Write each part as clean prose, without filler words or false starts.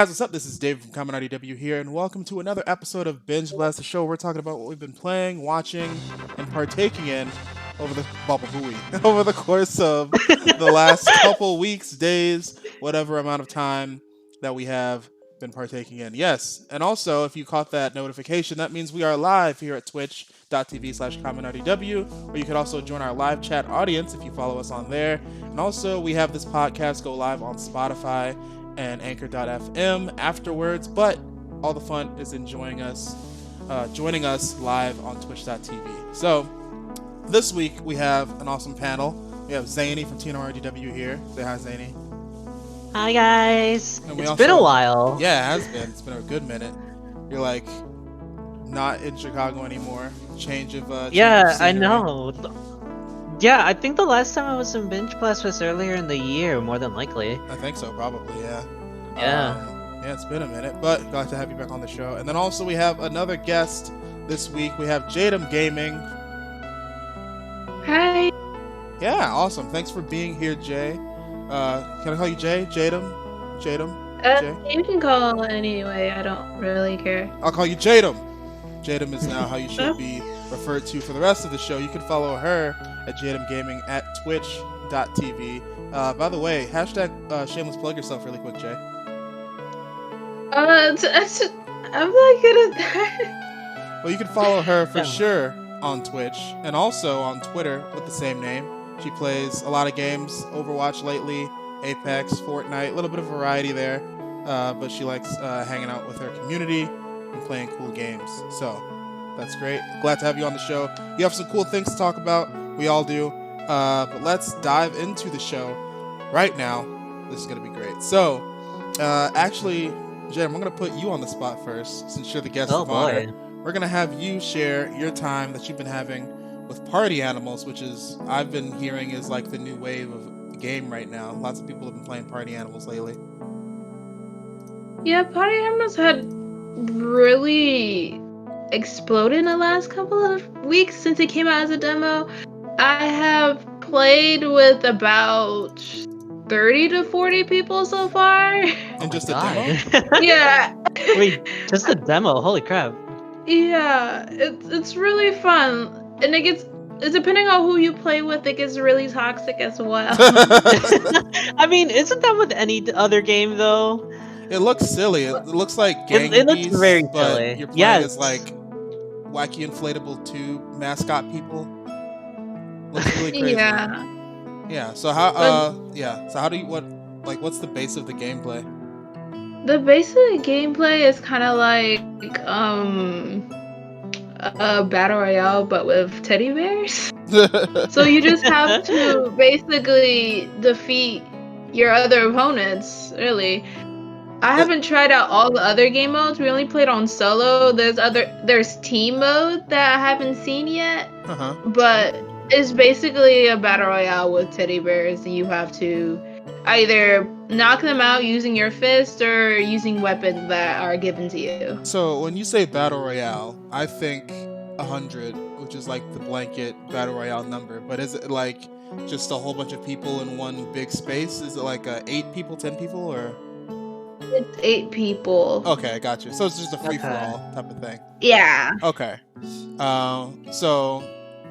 Guys, what's up? This is David from ConMenRDW here, and welcome to another episode of Binge, the show where we're talking about what we've been playing, watching, and partaking in over the over the course of the last couple weeks, days, whatever amount of time that we have been partaking in. Yes, and also, if you caught that notification, that means we are live here at twitch.tv/ConMenRDW, where you can also join our live chat audience if you follow us on there. And also, we have this podcast go live on Spotify and Anchor.fm afterwards, but all the fun is in joining us live on Twitch.tv. So this week we have an awesome panel. We have Zany from TNRDW here. Say hi, Zany. Hi guys. It's been a while. Yeah, it has been. It's been a good minute. You're like not in Chicago anymore. Change of yeah, I know. Yeah, I think the last time I was in Binge Class was earlier in the year, more than likely. I think so, probably, yeah. Yeah. Yeah, it's been a minute, but glad to have you back on the show. And then also we have another guest this week. We have JaedumGaming. Hi. Yeah, awesome. Thanks for being here, Jay. Can I call you Jay? Jaedum? Jay? You can call anyway. I don't really care. I'll call you Jaedum. Jaedum is now how you should be referred to for the rest of the show. You can follow her at JaedumGaming at twitch.tv. By the way, hashtag shameless plug yourself really quick, Jay. I'm not good at that. Well, you can follow her for sure on Twitch and also on Twitter with the same name. She plays a lot of games, Overwatch lately, Apex, Fortnite, a little bit of variety there. But she likes hanging out with her community and playing cool games. So that's great. Glad to have you on the show. You have some cool things to talk about. We all do. But let's dive into the show right now. This is going to be great. So, actually, Jay, I'm going to put you on the spot first, since you're the guest of honor. We're going to have you share your time that you've been having with party animals, which is, I've been hearing, is like the new wave of the game right now. Lots of people have been playing party animals lately. Yeah, party animals had really exploded in the last couple of weeks since it came out as a demo. I have played with about 30 to 40 people so far. And just a demo? Yeah. Wait, just a demo? Holy crap. Yeah, it's really fun. And it's depending on who you play with, it gets really toxic as well. I mean, isn't that with any other game though? It looks silly. It looks like Gang it looks Beasts, very but silly. you're playing as like wacky inflatable tube mascot people. Looks really crazy. Yeah. Yeah. So how? So how do you what's the base of the gameplay? The base of the gameplay is kind of like a battle royale, but with teddy bears. So you just have to basically defeat your other opponents. Really. I haven't tried out all the other game modes. We only played on solo. There's team mode that I haven't seen yet. But it's basically a battle royale with teddy bears, and you have to either knock them out using your fist or using weapons that are given to you. So when you say battle royale, I think 100, which is like the blanket battle royale number. But is it like just a whole bunch of people in one big space? Is it like 8 people, 10 people, or? It's 8 people. Okay, I got you. So it's just a free-for-all type of thing. Yeah. Okay. So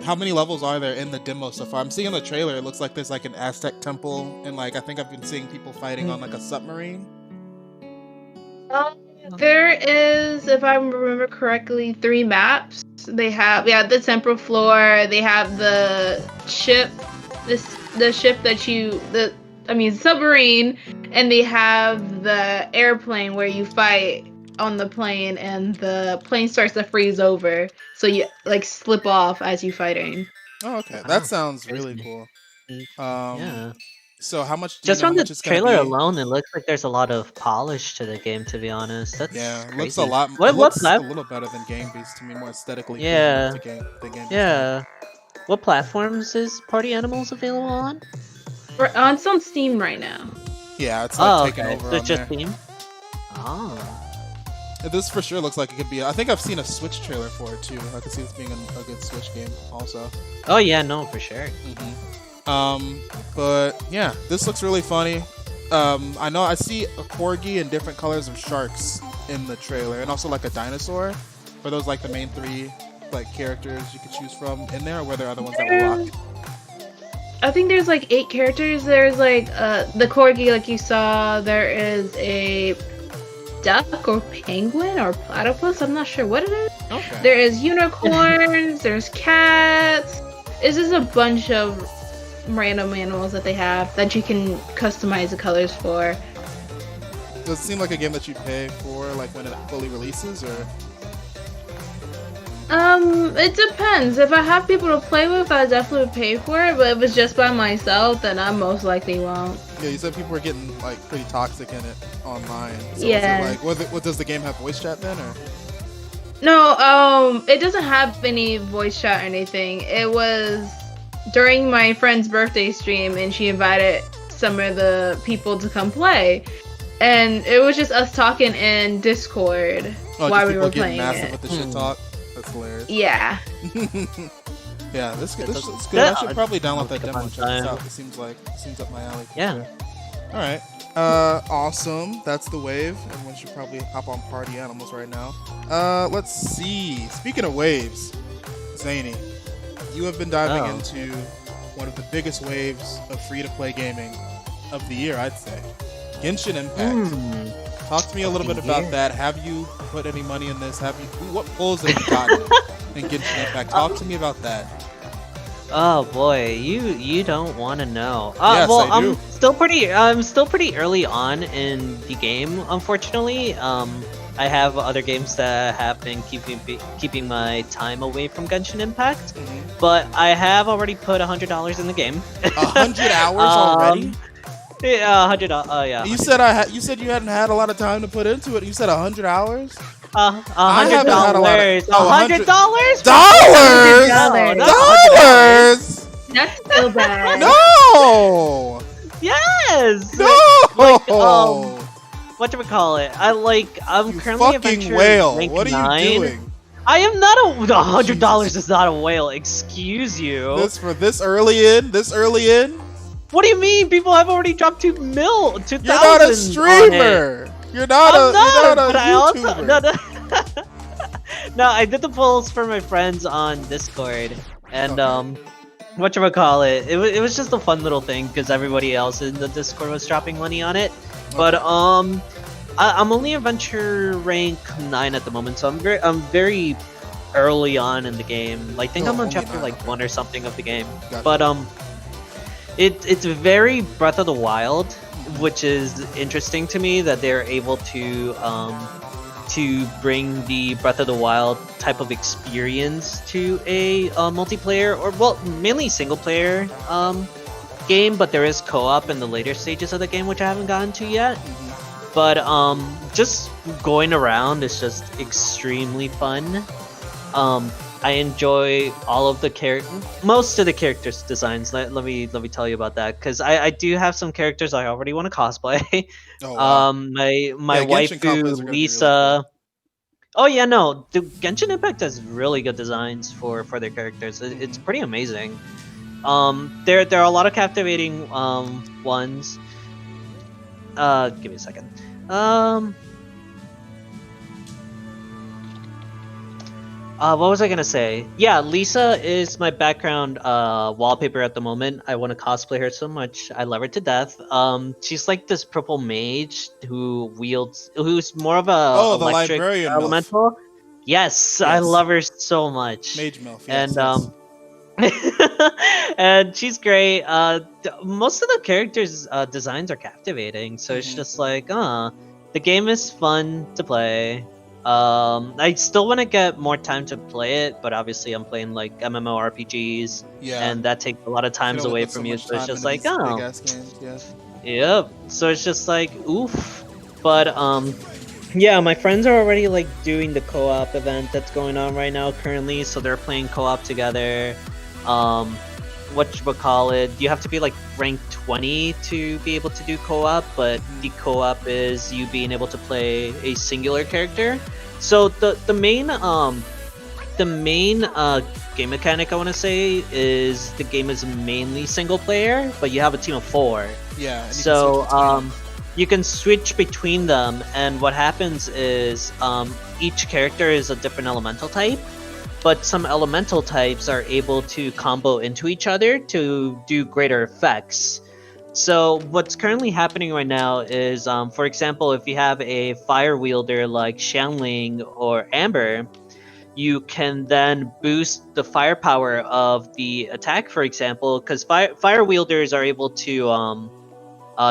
how many levels are there in the demo so far? I'm seeing in the trailer, it looks like there's like an Aztec temple, and like I think I've been seeing people fighting on like a submarine. There is, if I remember correctly, 3 maps. They have the temple floor. They have the ship, the ship submarine, and they have the airplane where you fight on the plane, and the plane starts to freeze over, so you like slip off as you fighting. Oh, okay. That sounds really cool. Yeah. So how much? Just from the trailer alone, it looks like there's a lot of polish to the game. To be honest, that's it crazy. looks a lot. What a little better than Gang Beasts to me, more aesthetically. Yeah. Game yeah. What platforms is Party Animals available on? It's on Steam right now. Yeah, it's like taking over. So it's just Steam. Oh. This for sure looks like it could be. I think I've seen a Switch trailer for it too. I can see this being a good Switch game also. Oh yeah, no, for sure. But yeah, this looks really funny. I know I see a corgi and different colors of sharks in the trailer, and also like a dinosaur. Are those like the main three like characters you could choose from in there, or were there other ones that were locked? I think there's like 8 characters. There's like the corgi, like you saw. There is a duck or penguin or platypus. I'm not sure what it is. Okay. There is unicorns. There's cats. It's just a bunch of random animals that they have that you can customize the colors for. Does it seem like a game that you pay for, like when it fully releases, or? It depends. If I have people to play with, I definitely pay for it. But if it's just by myself, then I most likely won't. Yeah, you said people were getting like pretty toxic in it online. So Yeah. Is it like, what does the game have voice chat then, or? No, it doesn't have any voice chat or anything. It was during my friend's birthday stream, and she invited some of the people to come play, and it was just us talking in Discord while we were playing massive it. with the shit talk. That's hilarious. Yeah. Yeah, this is good. Yeah, I should probably download that I'll demo and take check my this time. out. It seems up my alley. Yeah. All right. Awesome. That's the wave. Everyone should probably hop on Party Animals right now. Let's see. Speaking of waves, Zany, you have been diving into one of the biggest waves of free-to-play gaming of the year, I'd say. Genshin Impact. Talk to me a little bit about that. Have you put any money in this? What pulls have you gotten in Genshin Impact? Talk to me about that. Oh boy, you don't want to know. Yes, well, I do. I'm still pretty early on in the game, unfortunately. I have other games that have been keeping my time away from Genshin Impact, but I have already put $100 in the game. 100 hours already? Yeah, 100. Yeah. You said you hadn't had a lot of time to put into it. You said 100 hours? $100. $100? $100? Dollars? That's so bad. No! Yes! No! Whatchamacallit? I'm You currently fucking adventure whale. rank What are 9. you doing? I am not $100 is not a whale. Excuse you. This early in? What do you mean? People have already dropped 2,000. You're not a streamer. You're not a YouTuber. No, I did the polls for my friends on Discord, and whatchamacallit? It was just a fun little thing because everybody else in the Discord was dropping money on it. But I'm only adventure rank 9 at the moment, so I'm very early on in the game. Like, I think I'm on chapter 1 or something of the game. Gotcha. But it's very Breath of the Wild, which is interesting to me that they're able to bring the Breath of the Wild type of experience to a multiplayer, or well, mainly single player game, but there is co-op in the later stages of the game, which I haven't gotten to yet. But just going around is just extremely fun. I enjoy all of the most of the characters' designs. Let me tell you about that, because I do have some characters I already want to cosplay. Oh, wow. My Genshin cosplayers are waifu gonna be Lisa. Oh yeah, no, the Genshin Impact has really good designs for their characters. It's pretty amazing. There are a lot of captivating ones. Give me a second. What was I gonna say? Yeah, Lisa is my background wallpaper at the moment. I want to cosplay her so much. I love her to death. She's like this purple mage who's more of a the electric librarian elemental. Yes, I love her so much. Mage Milf, And yes. and she's great. Most of the characters' designs are captivating, so it's just like, the game is fun to play. I still want to get more time to play it, but obviously I'm playing like MMORPGs, and that takes a lot of times away from you. So it's just like, yep. So it's just like, oof. But yeah, my friends are already like doing the co-op event that's going on right now currently, so they're playing co-op together. Whatchamacallit, you have to be like rank 20 to be able to do co-op, but the co-op is you being able to play a singular character. So the main game mechanic I want to say is the game is mainly single player, but you have a team of 4. Yeah. And So you can switch between them, and what happens is each character is a different elemental type, but some elemental types are able to combo into each other to do greater effects. So what's currently happening right now is, for example, if you have a fire wielder like Shanling or Amber, you can then boost the firepower of the attack, for example, because fire wielders are able to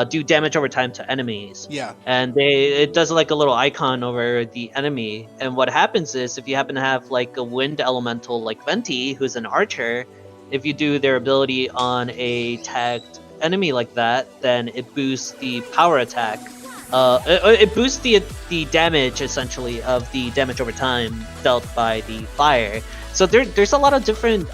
do damage over time to enemies. Yeah. And it does like a little icon over the enemy. And what happens is if you happen to have like a wind elemental like Venti, who's an archer, if you do their ability on a tagged enemy like that, then it boosts the power attack. It boosts the damage essentially of the damage over time dealt by the fire. So there's a lot of different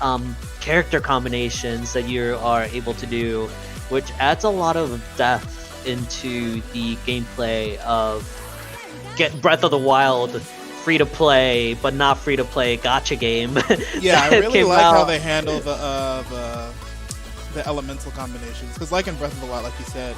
character combinations that you are able to do, which adds a lot of depth into the gameplay of Breath of the Wild free to play but not free to play gacha game. Yeah, I really like how they handle the elemental combinations, because like in Breath of the Wild, like you said,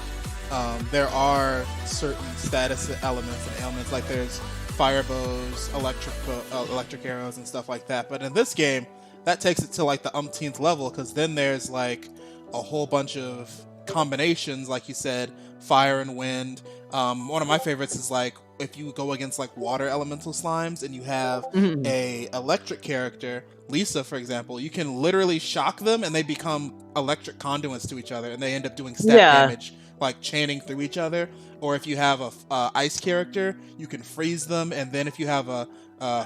there are certain status elements and ailments, like there's fire bows, electric arrows, and stuff like that. But in this game, that takes it to like the umpteenth level, because then there's like a whole bunch of combinations, like you said, fire and wind. One of my favorites is like if you go against like water elemental slimes and you have a electric character, Lisa for example, you can literally shock them and they become electric conduits to each other, and they end up doing stat damage, like chaining through each other. Or if you have a ice character, you can freeze them, and then if you have a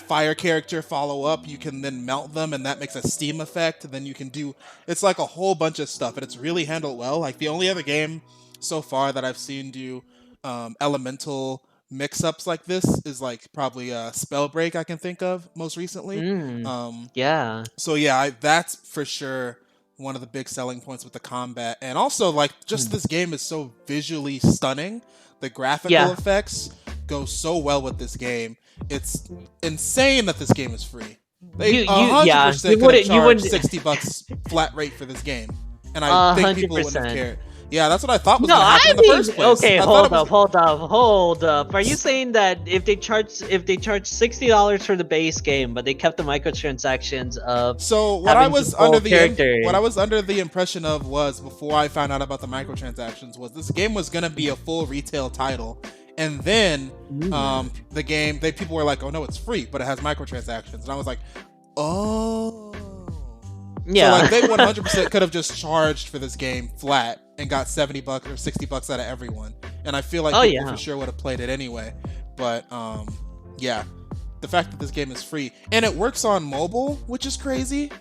fire character follow up, you can then melt them, and that makes a steam effect. And then you can do, it's like a whole bunch of stuff, and it's really handled well. Like the only other game so far that I've seen do elemental mix-ups like this is like probably Spellbreak I can think of most recently. Yeah. So yeah, that's for sure one of the big selling points with the combat. And also like just this game is so visually stunning. The graphical effects go so well with this game. It's insane that this game is free. They 100% could have charged $60 flat rate for this game, and I think people wouldn't have cared. Yeah, that's what I thought was going to happen in the first place. Okay, hold up. Are you saying that if they charge $60 for the base game, but they kept the microtransactions of what I was under the impression of was, before I found out about the microtransactions, was this game was going to be a full retail title. And then the game, people were like, oh no, it's free, but it has microtransactions. And I was like, oh. Yeah. So like they 100% could have just charged for this game flat and got $70 or $60 out of everyone. And I feel like people for sure would have played it anyway. But yeah, the fact that this game is free and it works on mobile, which is crazy.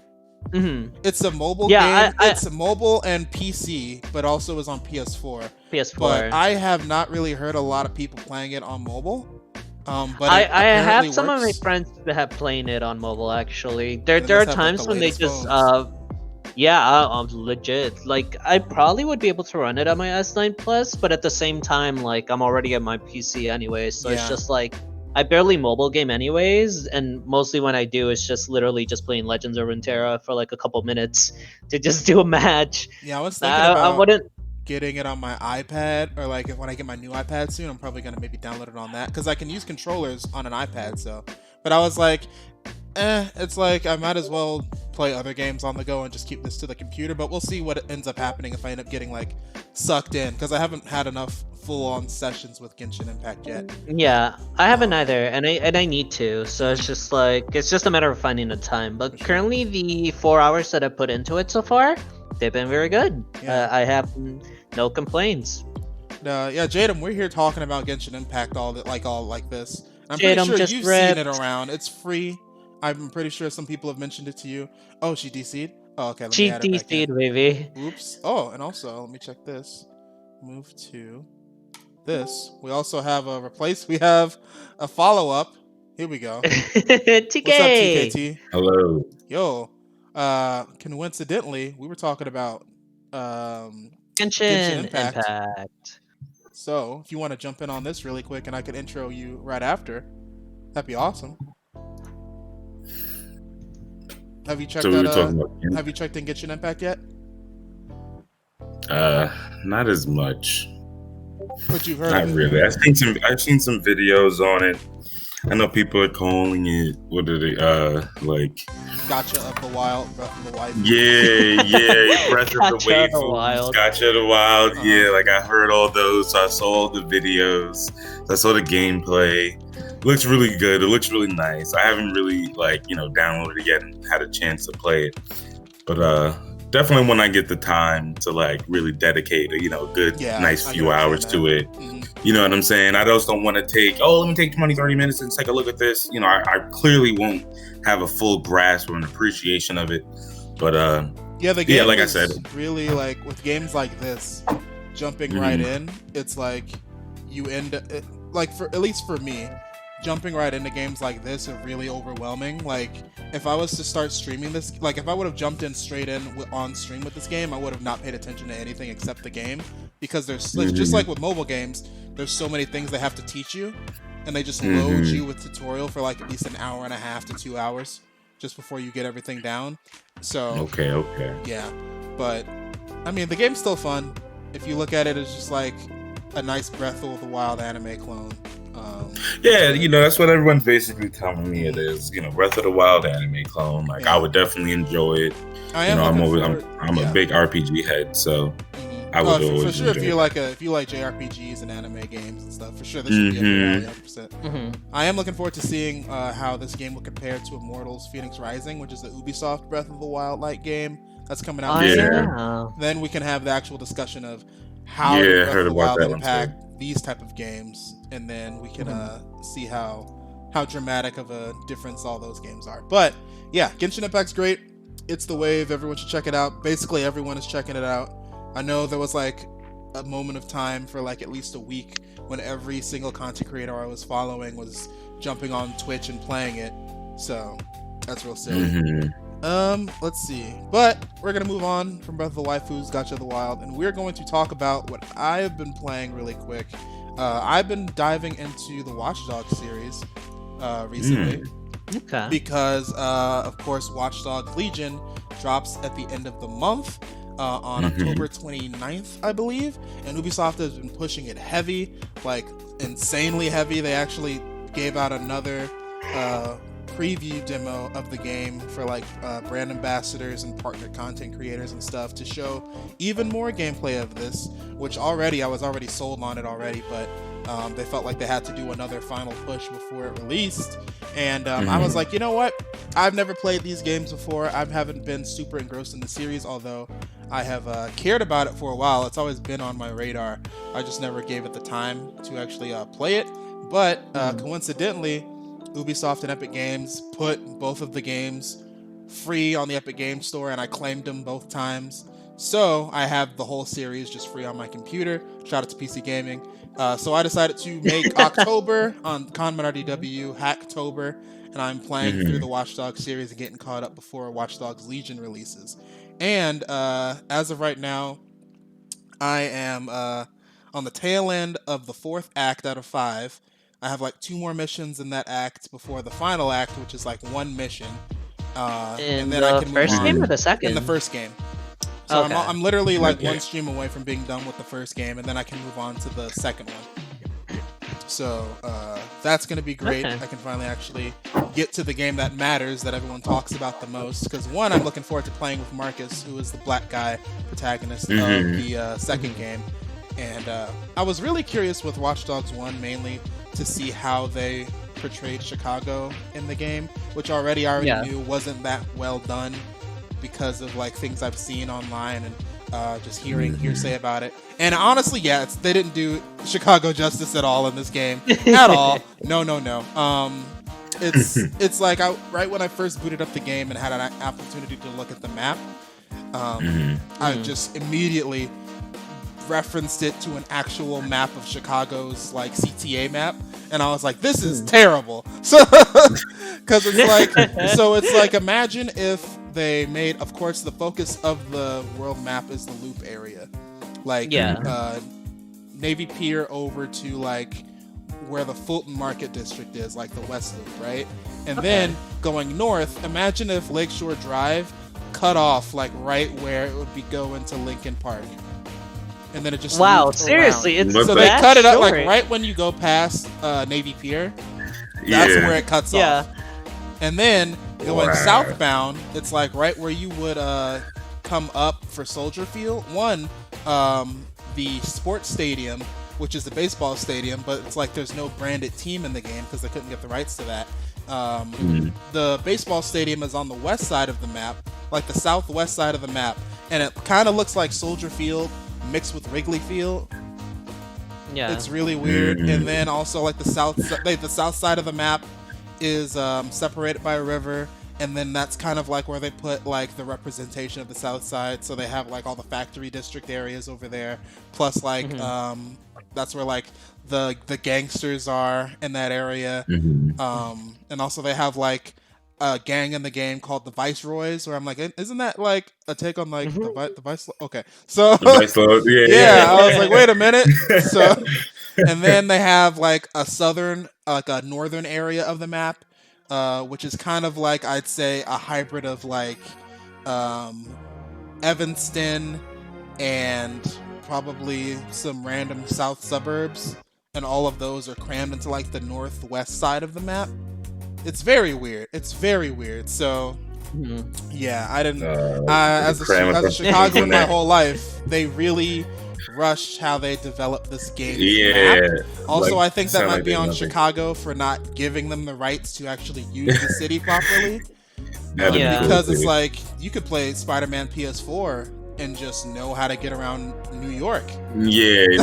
It's a mobile game. It's mobile and PC, but also is on PS4. But I have not really heard a lot of people playing it on mobile. But I have some of my friends that have playing it on mobile. Actually, there are times when they just legit. Like I probably would be able to run it on my S9 Plus, but at the same time, like I'm already at my PC anyway, so it's just like I barely mobile game anyways, and mostly when I do, it's just literally just playing Legends of Runeterra for like a couple minutes to just do a match. Yeah, I was thinking about getting it on my iPad, or like when I get my new iPad soon, I'm probably gonna maybe download it on that, because I can use controllers on an iPad. So, but I was like, it's like I might as well play other games on the go and just keep this to the computer. But we'll see what ends up happening if I end up getting like sucked in, because I haven't had enough full-on sessions with Genshin Impact yet. Yeah, I haven't either, and I need to. So it's just a matter of finding the time. But currently, the 4 hours that I put into it so far, they've been very good. I have no complaints. Yeah, Jaedum, we're here talking about Genshin Impact all like this. I'm pretty sure you've seen it around. It's free. I'm pretty sure some people have mentioned it to you. Oh, she DC'd? Oh, okay. She DC'd, baby. Oops. Oh, and also, let me check this. Move to this. We also have we have a follow-up. Here we go. TK! What's up, TKT? Hello. Yo. Coincidentally, we were talking about Genshin Impact. So, if you want to jump in on this really quick and I could intro you right after, that'd be awesome. Have you checked So we out? were talking about Have you checked in Genshin Impact yet? Not as much. But you've heard Not of it. really. I've seen some videos on it. I know people are calling it, what are they, like... Gotcha of the Wild, Breath of the Wild. Yeah, Breath of the Gotcha of the Wild, Wild. Gotcha of the Wild, Uh-huh. yeah, like I heard all those, so I saw all the videos, I saw the gameplay. It looks really good, it looks really nice. I haven't really, like, downloaded it yet and had a chance to play it. But definitely when I get the time to, like, really dedicate a, good, nice few hours to it. Mm-hmm. You know what I'm saying? I just don't want to let me take 20, 30 minutes and take a look at this. I clearly won't have a full grasp or an appreciation of it. But the game like I is said, really, like, with games like this, jumping right in, it's like you end at least for me, jumping right into games like this are really overwhelming. Like, if I was to start streaming this, like, if I would have jumped in straight in on stream with this game, I would have not paid attention to anything except the game, because there's just like with mobile games, there's so many things they have to teach you, and they just load you with tutorial for like at least an hour and a half to 2 hours just before you get everything down. So okay. Yeah, but I mean, the game's still fun. If you look at it as just like a nice Breath of the Wild anime clone. Yeah, that's what everyone's basically telling me it is. Breath of the Wild anime clone. Like, I would definitely enjoy it. I'm a big RPG head, so I would always for sure. enjoy If you like JRPGs and anime games and stuff, for sure this should be a 100%. I am looking forward to seeing how this game will compare to Immortals: Phoenix Rising, which is the Ubisoft Breath of the Wild like game that's coming out. Then we can have the actual discussion of how Breath of the Wild impact these type of games, and then we can see how dramatic of a difference all those games are. But yeah, Genshin Impact's great. It's the wave. Everyone should check it out. Basically, everyone is checking it out. I know there was like a moment of time for like at least a week when every single content creator I was following was jumping on Twitch and playing it. So that's real silly. Let's see. But we're gonna move on from Breath of the Waifus, Gotcha of the Wild, and we're going to talk about what I've been playing really quick. I've been diving into the Watch Dogs series recently. Okay. Because of course Watch Dogs Legion drops at the end of the month on October 29th, I believe, and Ubisoft has been pushing it heavy, like insanely heavy. They actually gave out another preview demo of the game for like brand ambassadors and partner content creators and stuff to show even more gameplay of this, which I was already sold on it already, but they felt like they had to do another final push before it released. And I was like, you know what? I've never played these games before. I haven't been super engrossed in the series, although I have cared about it for a while. It's always been on my radar. I just never gave it the time to actually play it. But coincidentally, Ubisoft and Epic Games put both of the games free on the Epic Games Store, and I claimed them both times. So I have the whole series just free on my computer. Shout out to PC Gaming. So I decided to make October on ConMenRDW Hacktober, and I'm playing through the Watch Dogs series and getting caught up before Watch Dogs Legion releases. And as of right now, I am on the tail end of the 4th act out of 5. I have like 2 more missions in that act before the final act, which is like 1 mission. And then I can move on. First game or the second? In the first game. So Okay. I'm literally like 1 stream away from being done with the first game, and then I can move on to the second one. So that's going to be great. Okay. I can finally actually get to the game that matters, that everyone talks about the most. Because one, I'm looking forward to playing with Marcus, who is the black guy protagonist of the second game. And I was really curious with Watch Dogs 1 mainly to see how they portrayed Chicago in the game, which I already knew wasn't that well done because of like things I've seen online and just hearing hearsay about it. And honestly, yeah, they didn't do Chicago justice at all in this game at all. No. It's like right when I first booted up the game and had an opportunity to look at the map, I just immediately referenced it to an actual map of Chicago's like CTA map, and I was like, this is terrible. So because it's like imagine if they made, of course, the focus of the world map is the loop area, like Navy Pier over to like where the Fulton Market District is, like the West Loop, right? And then going north, imagine if Lakeshore Drive cut off like right where it would be going to Lincoln Park. And then it just looped seriously, around. it's so they cut it up short. like right when you go past Navy Pier. That's where it cuts off. And then going southbound, it's like right where you would come up for Soldier Field. The sports stadium, which is the baseball stadium, but it's like there's no branded team in the game because they couldn't get the rights to that. The baseball stadium is on the west side of the map, like the southwest side of the map, and it kind of looks like Soldier Field mixed with Wrigley Field. Yeah, it's really weird. And then also like the south side of the map is separated by a river, and then that's kind of like where they put like the representation of the south side, so they have like all the factory district areas over there, plus like that's where like the gangsters are in that area. And also they have like a gang in the game called the Viceroys, where I'm like, isn't that like a take on like the Vice? Okay, so I was like, wait a minute. So, and then they have like a northern area of the map, which is kind of like, I'd say, a hybrid of like Evanston and probably some random south suburbs, and all of those are crammed into like the northwest side of the map. It's very weird. So, yeah, I didn't. As a Chicagoan my whole life, they really rushed how they developed this game map. Also, I think that might be on Chicago for not giving them the rights to actually use the city properly. Because it's like, you could play Spider-Man PS4 and just know how to get around New York. You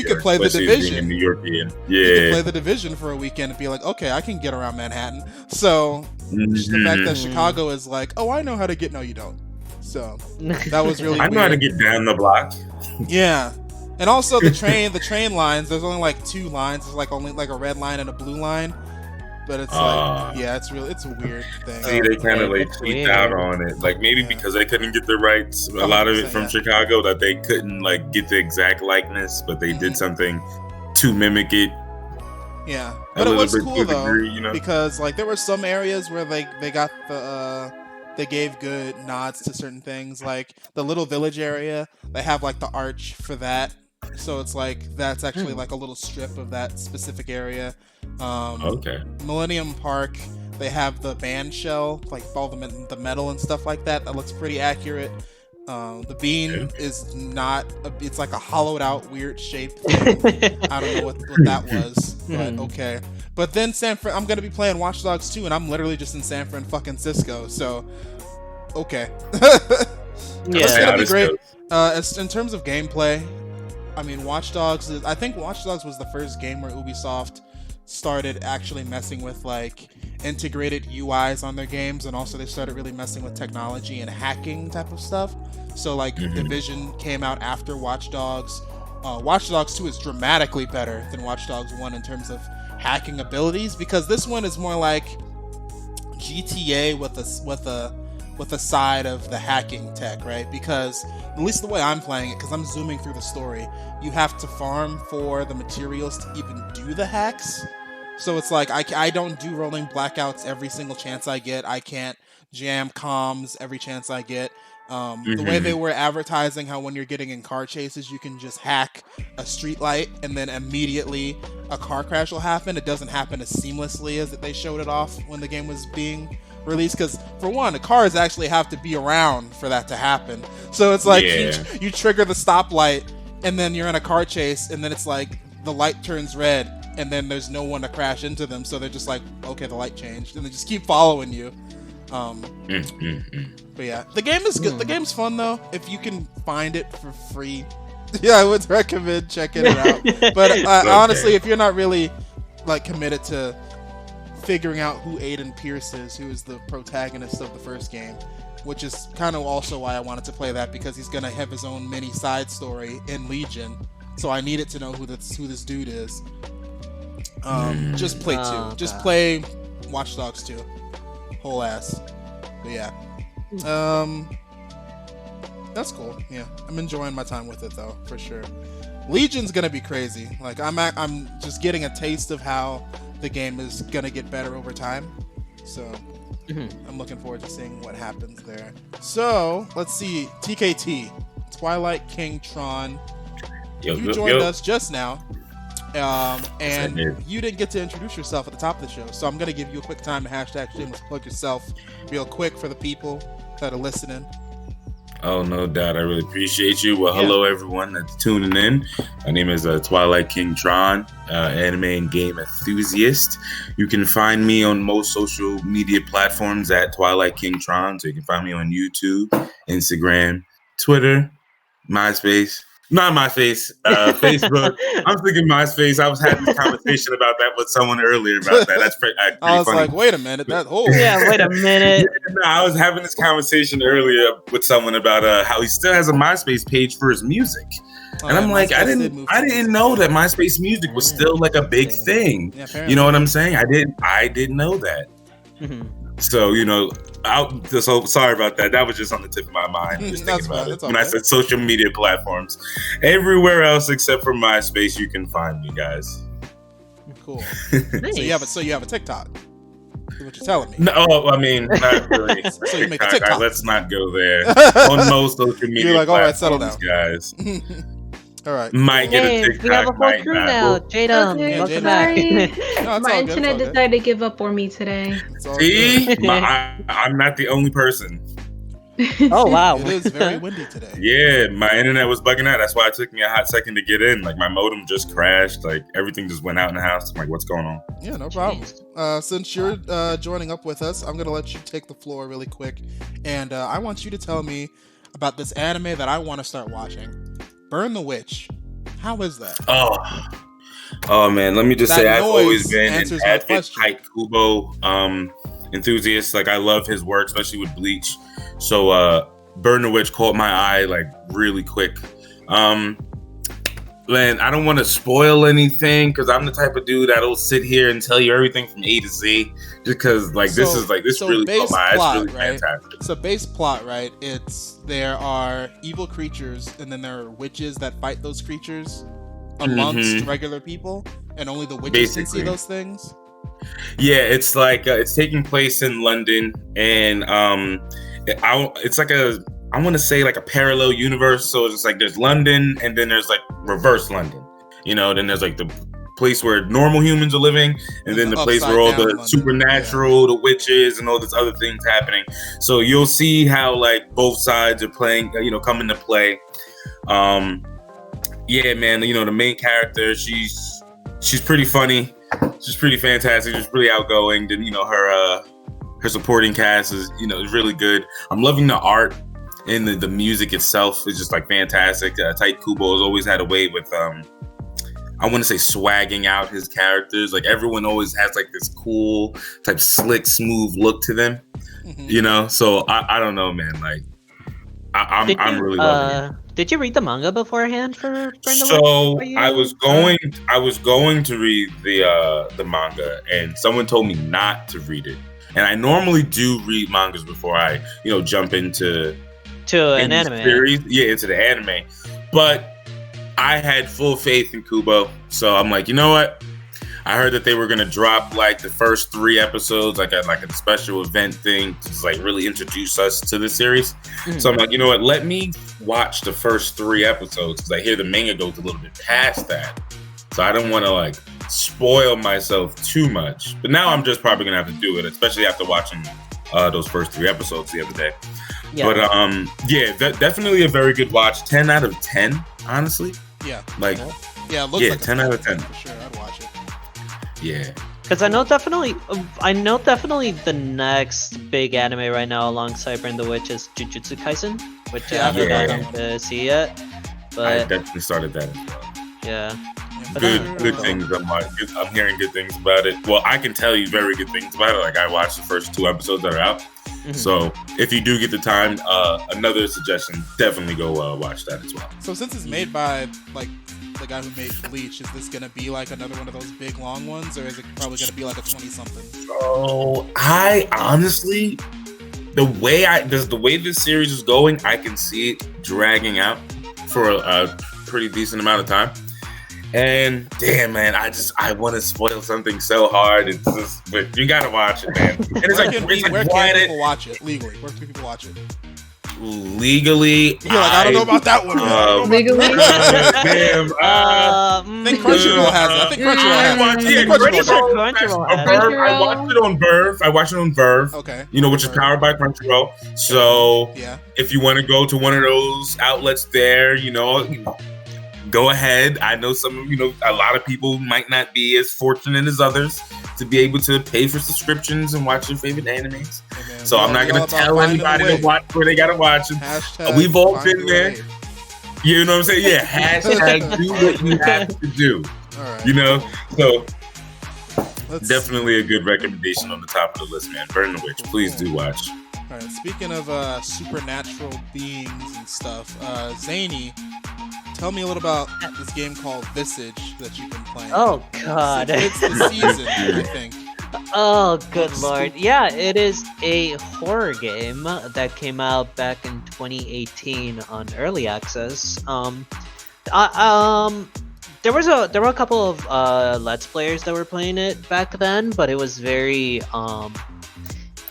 could play the Division in New York. You could play the Division for a weekend and be like, okay, I can get around Manhattan. So the fact that Chicago is like, oh, I know how to get. No, you don't. So that was really. I know how to get down the block. Yeah, and also the train lines. There's only like 2 lines. There's like only like a red line and a blue line. But it's like, it's a weird thing. See, they kind of like tweaked out on it. Like maybe because they couldn't get the rights, a lot of it from Chicago, that they couldn't like get the exact likeness, but they did something to mimic it. Yeah, but it was cool though, because like there were some areas where they got they gave good nods to certain things, like the Little Village area. They have like the arch for that. So it's like that's actually like a little strip of that specific area. Millennium Park, they have the band shell, like all the metal and stuff like that. That looks pretty accurate. The bean is not. It's like a hollowed out weird shape thing. I don't know what that was, but okay. But then I'm gonna be playing Watch Dogs 2, and I'm literally just in San Francisco. So okay. It's gonna be great. In terms of gameplay, I mean, I think Watch Dogs was the first game where Ubisoft started actually messing with like integrated UIs on their games, and also they started really messing with technology and hacking type of stuff. So like Division came out after Watch Dogs. Watch Dogs 2 is dramatically better than Watch Dogs 1 in terms of hacking abilities, because this one is more like GTA with a side of the hacking tech, right? Because at least the way I'm playing it, because I'm zooming through the story, you have to farm for the materials to even do the hacks. So it's like I don't do rolling blackouts every single chance I get. I can't jam comms every chance I get. The way they were advertising how when you're getting in car chases, you can just hack a street light and then immediately a car crash will happen. It doesn't happen as seamlessly as they showed it off when the game was being released, because for one, the cars actually have to be around for that to happen. So it's like you trigger the stoplight and then you're in a car chase, and then it's like the light turns red and then there's no one to crash into them, so they're just like, okay, the light changed, and they just keep following you. But yeah, the game is good. The game's fun though, if you can find it for free. Yeah, I would recommend checking it out. But honestly, if you're not really like committed to figuring out who Aiden Pierce is, who is the protagonist of the first game, which is kind of also why I wanted to play that, because he's gonna have his own mini side story in Legion, so I needed to know who this dude is. Just play 2. Just play Watch Dogs 2. Whole ass. But yeah. That's cool. Yeah. I'm enjoying my time with it though, for sure. Legion's gonna be crazy. Like I'm just getting a taste of how the game is gonna get better over time. So I'm looking forward to seeing what happens there. So let's see, TKT, TwilightKingTron. You joined us just now, and you didn't get to introduce yourself at the top of the show. So I'm gonna give you a quick time to hashtag shameless plug yourself, real quick for the people that are listening. Oh, no doubt. I really appreciate you. Well, hello, everyone that's tuning in. My name is TwilightKingTron, anime and game enthusiast. You can find me on most social media platforms at TwilightKingTron. So you can find me on YouTube, Instagram, Twitter, MySpace. Not MySpace, Facebook. I'm thinking MySpace. I was having this conversation about that with someone earlier about that. That's pretty I was funny. like, wait a minute. Wait a minute. I was having this conversation earlier with someone about how he still has a MySpace page for his music. And I'm like, I didn't know that MySpace music was still like a big thing. Yeah, you know what I'm saying? I didn't know that. So, so sorry about that. That was just on the tip of my mind. Just thinking about it. When I said social media platforms, everywhere else except for MySpace, you can find me, guys. Cool. Nice. So you have a TikTok. Is what you're telling me? No, I mean, not really. So you make a TikTok. Let's not go there. On most social media you're like, all right, settle down, guys. All right. Might get a TikTok. We have a whole crew now. Jaedum, welcome back. My internet decided to give up on me today. See? I'm not the only person. Oh, wow. It is very windy today. Yeah, my internet was bugging out. That's why it took me a hot second to get in. Like, my modem just crashed. Like, everything just went out in the house. I'm like, what's going on? Yeah, no problem. Since you're joining up with us, I'm going to let you take the floor really quick. And I want you to tell me about this anime that I want to start watching. Burn the Witch. How is that? Oh man, let me just say I've always been an avid Tite Kubo enthusiast. Like, I love his work, especially with Bleach. So Burn the Witch caught my eye like really quick. Man, I don't want to spoil anything because I'm the type of dude that'll sit here and tell you everything from A to Z just because this really caught my eye. It's really fantastic. So base plot, right? There are evil creatures and then there are witches that fight those creatures amongst regular people, and only the witches can see those things. Yeah, it's like it's taking place in London, and it's like I want to say like a parallel universe. So it's like there's London and then there's like reverse London, then there's like the place where normal humans are living and then the place where all the London, supernatural, the witches and all this other things happening. So you'll see how like both sides are playing, come into play. Yeah, man, the main character, she's pretty funny. She's pretty fantastic. She's pretty outgoing. Then, her supporting cast is, is really good. I'm loving the art. And the music itself is just like fantastic. Tite Kubo has always had a way with, I want to say, swagging out his characters. Like, everyone always has like this cool type slick, smooth look to them, So I don't know, man. Like, I'm really loving it. Did you read the manga beforehand for Burn the Witch? So I was going to read the manga, and someone told me not to read it. And I normally do read mangas before I, jump into an anime series. Yeah, into the anime. But I had full faith in Kubo, so I'm like, you know what? I heard that they were gonna drop like the first 3 episodes, like a special event thing to just like really introduce us to the series. So I'm like, you know what? Let me watch the first 3 episodes because I hear the manga goes a little bit past that. So I don't want to like spoil myself too much. But now I'm just probably gonna have to do it, especially after watching those first 3 episodes the other day. Yeah. But definitely a very good watch. 10 out of 10, honestly. Yeah. Like, it looks like 10 out of 10 for sure. I'd watch it. Yeah. Because I know definitely the next big anime right now alongside Burn the Witch is Jujutsu Kaisen, which I haven't gotten to see yet. But I definitely started that as well. Yeah. Good things. I'm hearing good things about it. Well, I can tell you very good things about it. Like, I watched the first 2 episodes that are out. So if you do get the time, another suggestion, definitely go watch that as well. So since it's made by like the guy who made Bleach, is this gonna be like another one of those big long ones, or is it probably gonna be like a 20-something? Oh, I honestly, the way this series is going, I can see it dragging out for pretty decent amount of time. And damn, man, I want to spoil something so hard. It's just, but you gotta watch it, man. And it's Where like can people watch it legally? Where can people watch it? Legally, You're like, I don't know about that one. Legally? Damn. I think Crunchyroll has it. I think Crunchyroll has it. Crunchyroll has it. I watched it on Verve. Okay. You know, which is powered by Crunchyroll. So yeah, if you want to go to one of those outlets there, you know, go ahead. I know a lot of people might not be as fortunate as others to be able to pay for subscriptions and watch their favorite animes. So I'm not going to tell anybody to watch where they got to watch them. We've all been there. You know what I'm saying? Yeah, hashtag do what you have to do. All right. You know? So definitely a good recommendation on the top of the list, man. Burn the Witch. Please do watch. All right. Speaking of supernatural beings and stuff, Zany, tell me a little about this game called Visage that you've been playing. Oh God! It's the season, I think. Oh, good lord. Yeah, it is a horror game that came out back in 2018 on early access. There were a couple of Let's Players that were playing it back then, but it was very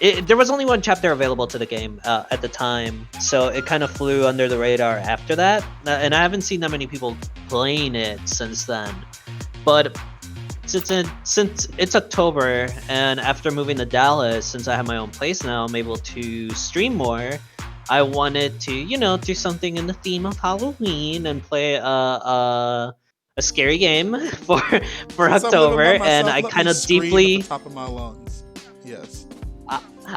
there was only one chapter available to the game at the time, so it kind of flew under the radar after that, and I haven't seen that many people playing it since then. But since it's October, and after moving to Dallas, since I have my own place now, I'm able to stream more. I wanted to, do something in the theme of Halloween and play a scary game for October, and I kind of deeply. At the top of my lungs. Yes.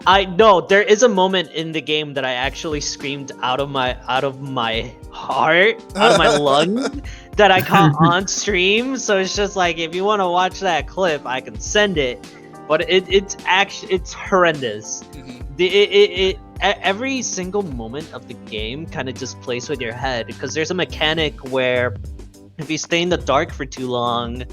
I know there is a moment in the game that I actually screamed out of my heart, out of my lungs, that I caught on stream. So it's just like, if you want to watch that clip, I can send it. But it's horrendous. Mm-hmm. Every single moment of the game kind of just plays with your head, because there's a mechanic where if you stay in the dark for too long,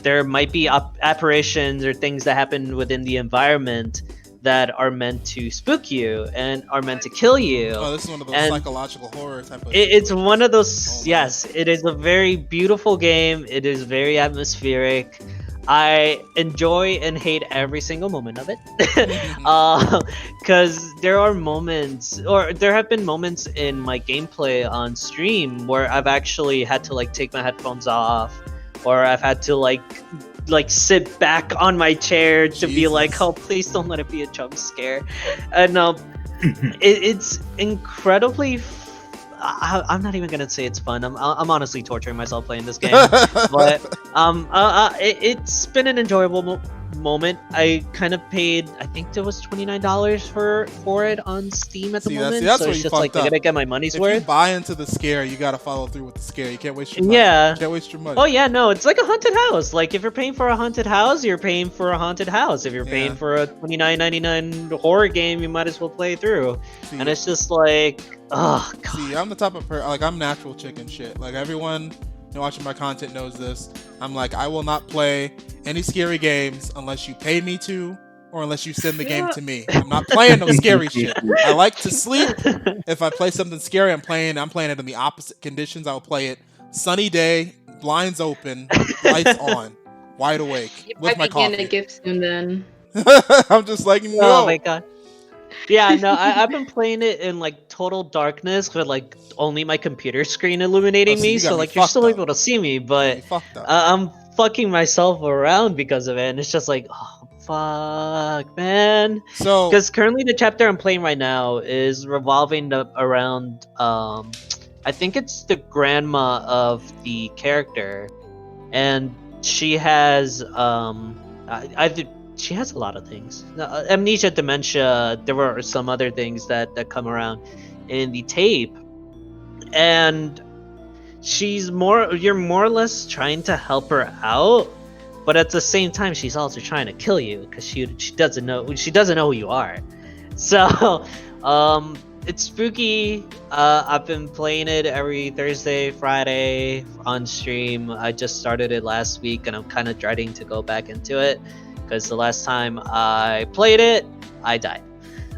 there might be apparitions or things that happen within the environment that are meant to spook you and are meant to kill you. Oh, this is one of those psychological horror type of... It's one of those... yes, it is a very beautiful game. It is very atmospheric. I enjoy and hate every single moment of it. Because there are moments, or there have been moments in my gameplay on stream where I've actually had to take my headphones off, or I've had to sit back on my chair to be like, oh, please don't let it be a jump scare. And it's incredibly I'm not even gonna say it's fun. I'm honestly torturing myself playing this game. But it's been an enjoyable moment. I kind of paid, I think it was $29 for it on Steam at the moment. That's so where it's you just fucked I up. gotta get my money's if worth. If you buy into the scare, you gotta follow through with the scare. You can't waste your money. Yeah. You can't waste your money. Oh yeah, no, it's like a haunted house. Like, if you're paying for a haunted house, you're paying for a haunted house. If you're paying for a $29.99 horror game, you might as well play through. And it's just like, oh god. See, I'm the type of person, I'm natural chicken shit. Like, everyone watching my content knows this. I'm like, I will not play any scary games unless you pay me to, or unless you send the game to me. I'm not playing no scary shit. I like to sleep. If I play something scary, I'm playing it in the opposite conditions. I will play it sunny day, blinds open, lights on, wide awake, with my coffee. You might be getting a gift soon then. I'm just like, no. Oh my god. Yeah, no, I've been playing it in total darkness with only my computer screen illuminating me, so you're still able to see me, but I'm fucking myself around because of it, and it's just like, oh fuck, man. So, because currently the chapter I'm playing right now is revolving around I think it's the grandma of the character, and she has she has a lot of things. Amnesia, dementia, there were some other things that come around in the tape. And you're more or less trying to help her out, but at the same time, she's also trying to kill you because she doesn't know who you are. So, it's spooky. I've been playing it every Thursday, Friday on stream. I just started it last week, and I'm kind of dreading to go back into it, because the last time I played it, I died.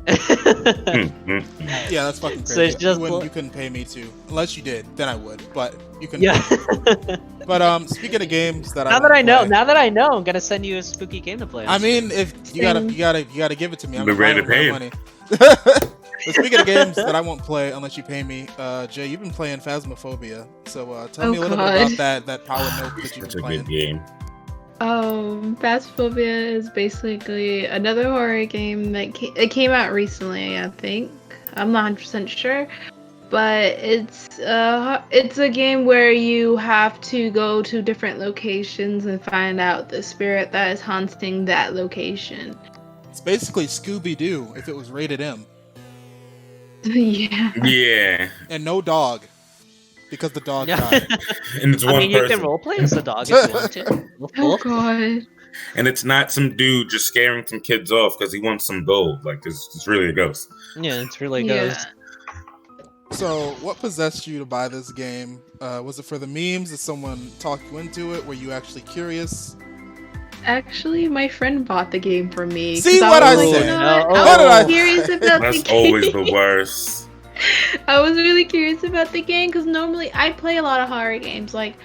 Yeah, that's fucking crazy. So it's just you couldn't pay me to, unless you did, then I would. But you couldn't. Yeah. But speaking of games that now that I know, I'm gonna send you a spooky game to play. I mean, if you gotta give it to me. I'm ready to pay money. But speaking of games that I won't play unless you pay me, Jay, you've been playing Phasmophobia. So tell me a little bit about that power note that you've been playing. Such a good game. Phasmophobia is basically another horror game that came out recently, I think. I'm not 100% sure. But it's a game where you have to go to different locations and find out the spirit that is haunting that location. It's basically Scooby-Doo if it was rated M. Yeah. Yeah. And no dog. Because the dog died. And it's one you person. can roleplay as a dog if you want to. Oh god. And it's not some dude just scaring some kids off because he wants some gold. Like, it's really a ghost. Yeah, it's really ghost. So, what possessed you to buy this game? Was it for the memes? Did someone talk you into it? Were you actually curious? Actually, my friend bought the game for me. See what I said? I was curious about That's the game. always the worst. I was really curious about the game because normally I play a lot of horror games, like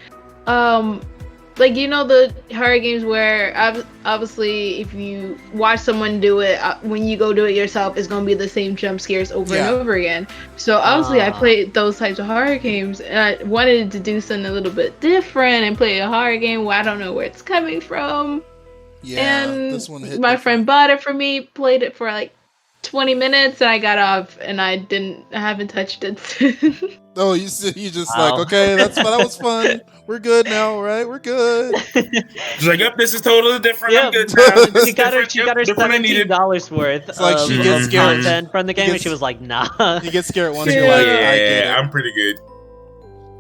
you know the horror games where obviously if you watch someone do it, when you go do it yourself, it's gonna be the same jump scares over and over again. So obviously I played those types of horror games, and I wanted to do something a little bit different and play a horror game where I don't know where it's coming from. Yeah, and this one hit my friend bought it for me, played it for like 20 minutes, and I got off, and I haven't touched it since. Oh, you just like, okay, that was fun. We're good now, right? We're good. She's like, yep, this is totally different. Yep. I'm good now. She got her $17 worth it's like she gets scared. content from the game, and she was like, nah. You get scared once you're like, yeah, I'm pretty good.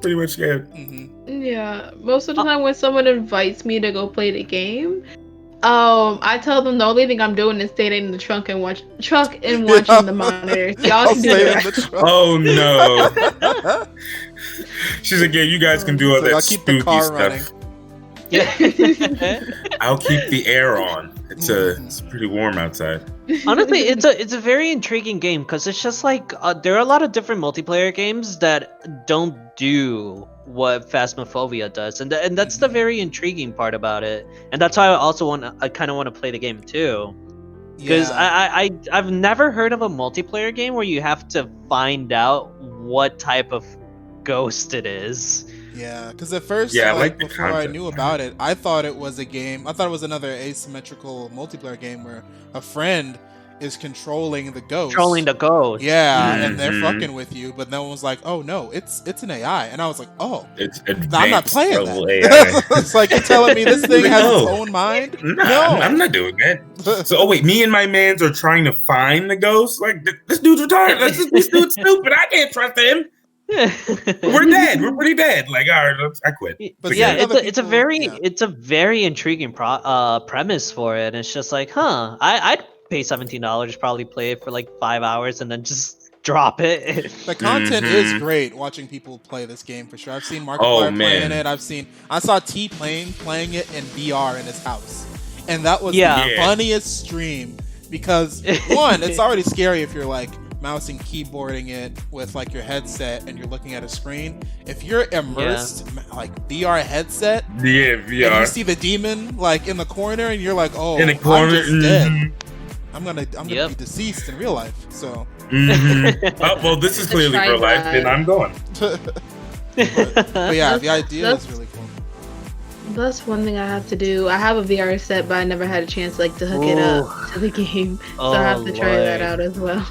Pretty much scared. Mm-hmm. Yeah, most of the time when someone invites me to go play the game, I tell them the only thing I'm doing is staying in the trunk and watching the monitors. Y'all can do that. Oh no. She's like, yeah, you guys can do all that I'll keep the spooky car stuff. running. Yeah. I'll keep the air on. It's pretty warm outside. Honestly, it's a very intriguing game because it's just like there are a lot of different multiplayer games that don't do what Phasmophobia does, and that's the very intriguing part about it, and that's why I kind of want to play the game too, because I've never heard of a multiplayer game where you have to find out what type of ghost it is. Yeah, because at first, before I knew about it, I thought it was a game. I thought it was another asymmetrical multiplayer game where a friend is controlling the ghost. Yeah, and they're fucking with you. But no one was like, "Oh no, it's an AI," and I was like, "Oh, it's I'm not playing that." AI. It's like you're telling me this thing has its own mind. No, I'm not doing that. So, wait, me and my mans are trying to find the ghost. Like this dude's retarded. This dude's stupid. I can't trust him. We're dead. We're pretty dead. Like, all right, I quit. But yeah, it's a very intriguing premise for it. And it's just like, I'd pay $17 probably play it for like 5 hours and then just drop it. The content is great. Watching people play this game for sure. I've seen Markiplier playing it. I saw T playing it in VR in his house, and that was the funniest stream because one, it's already scary if you're like mouse and keyboarding it with like your headset and you're looking at a screen. If you're immersed like VR headset, VR, and you see the demon like in the corner and you're like, oh, in the corner, I'm just dead. I'm gonna be deceased in real life. So oh, well, this is clearly real life, and I'm going. but yeah, the idea is really cool. That's one thing I have to do. I have a VR set, but I never had a chance like to hook it up to the game, so I have to try that out as well.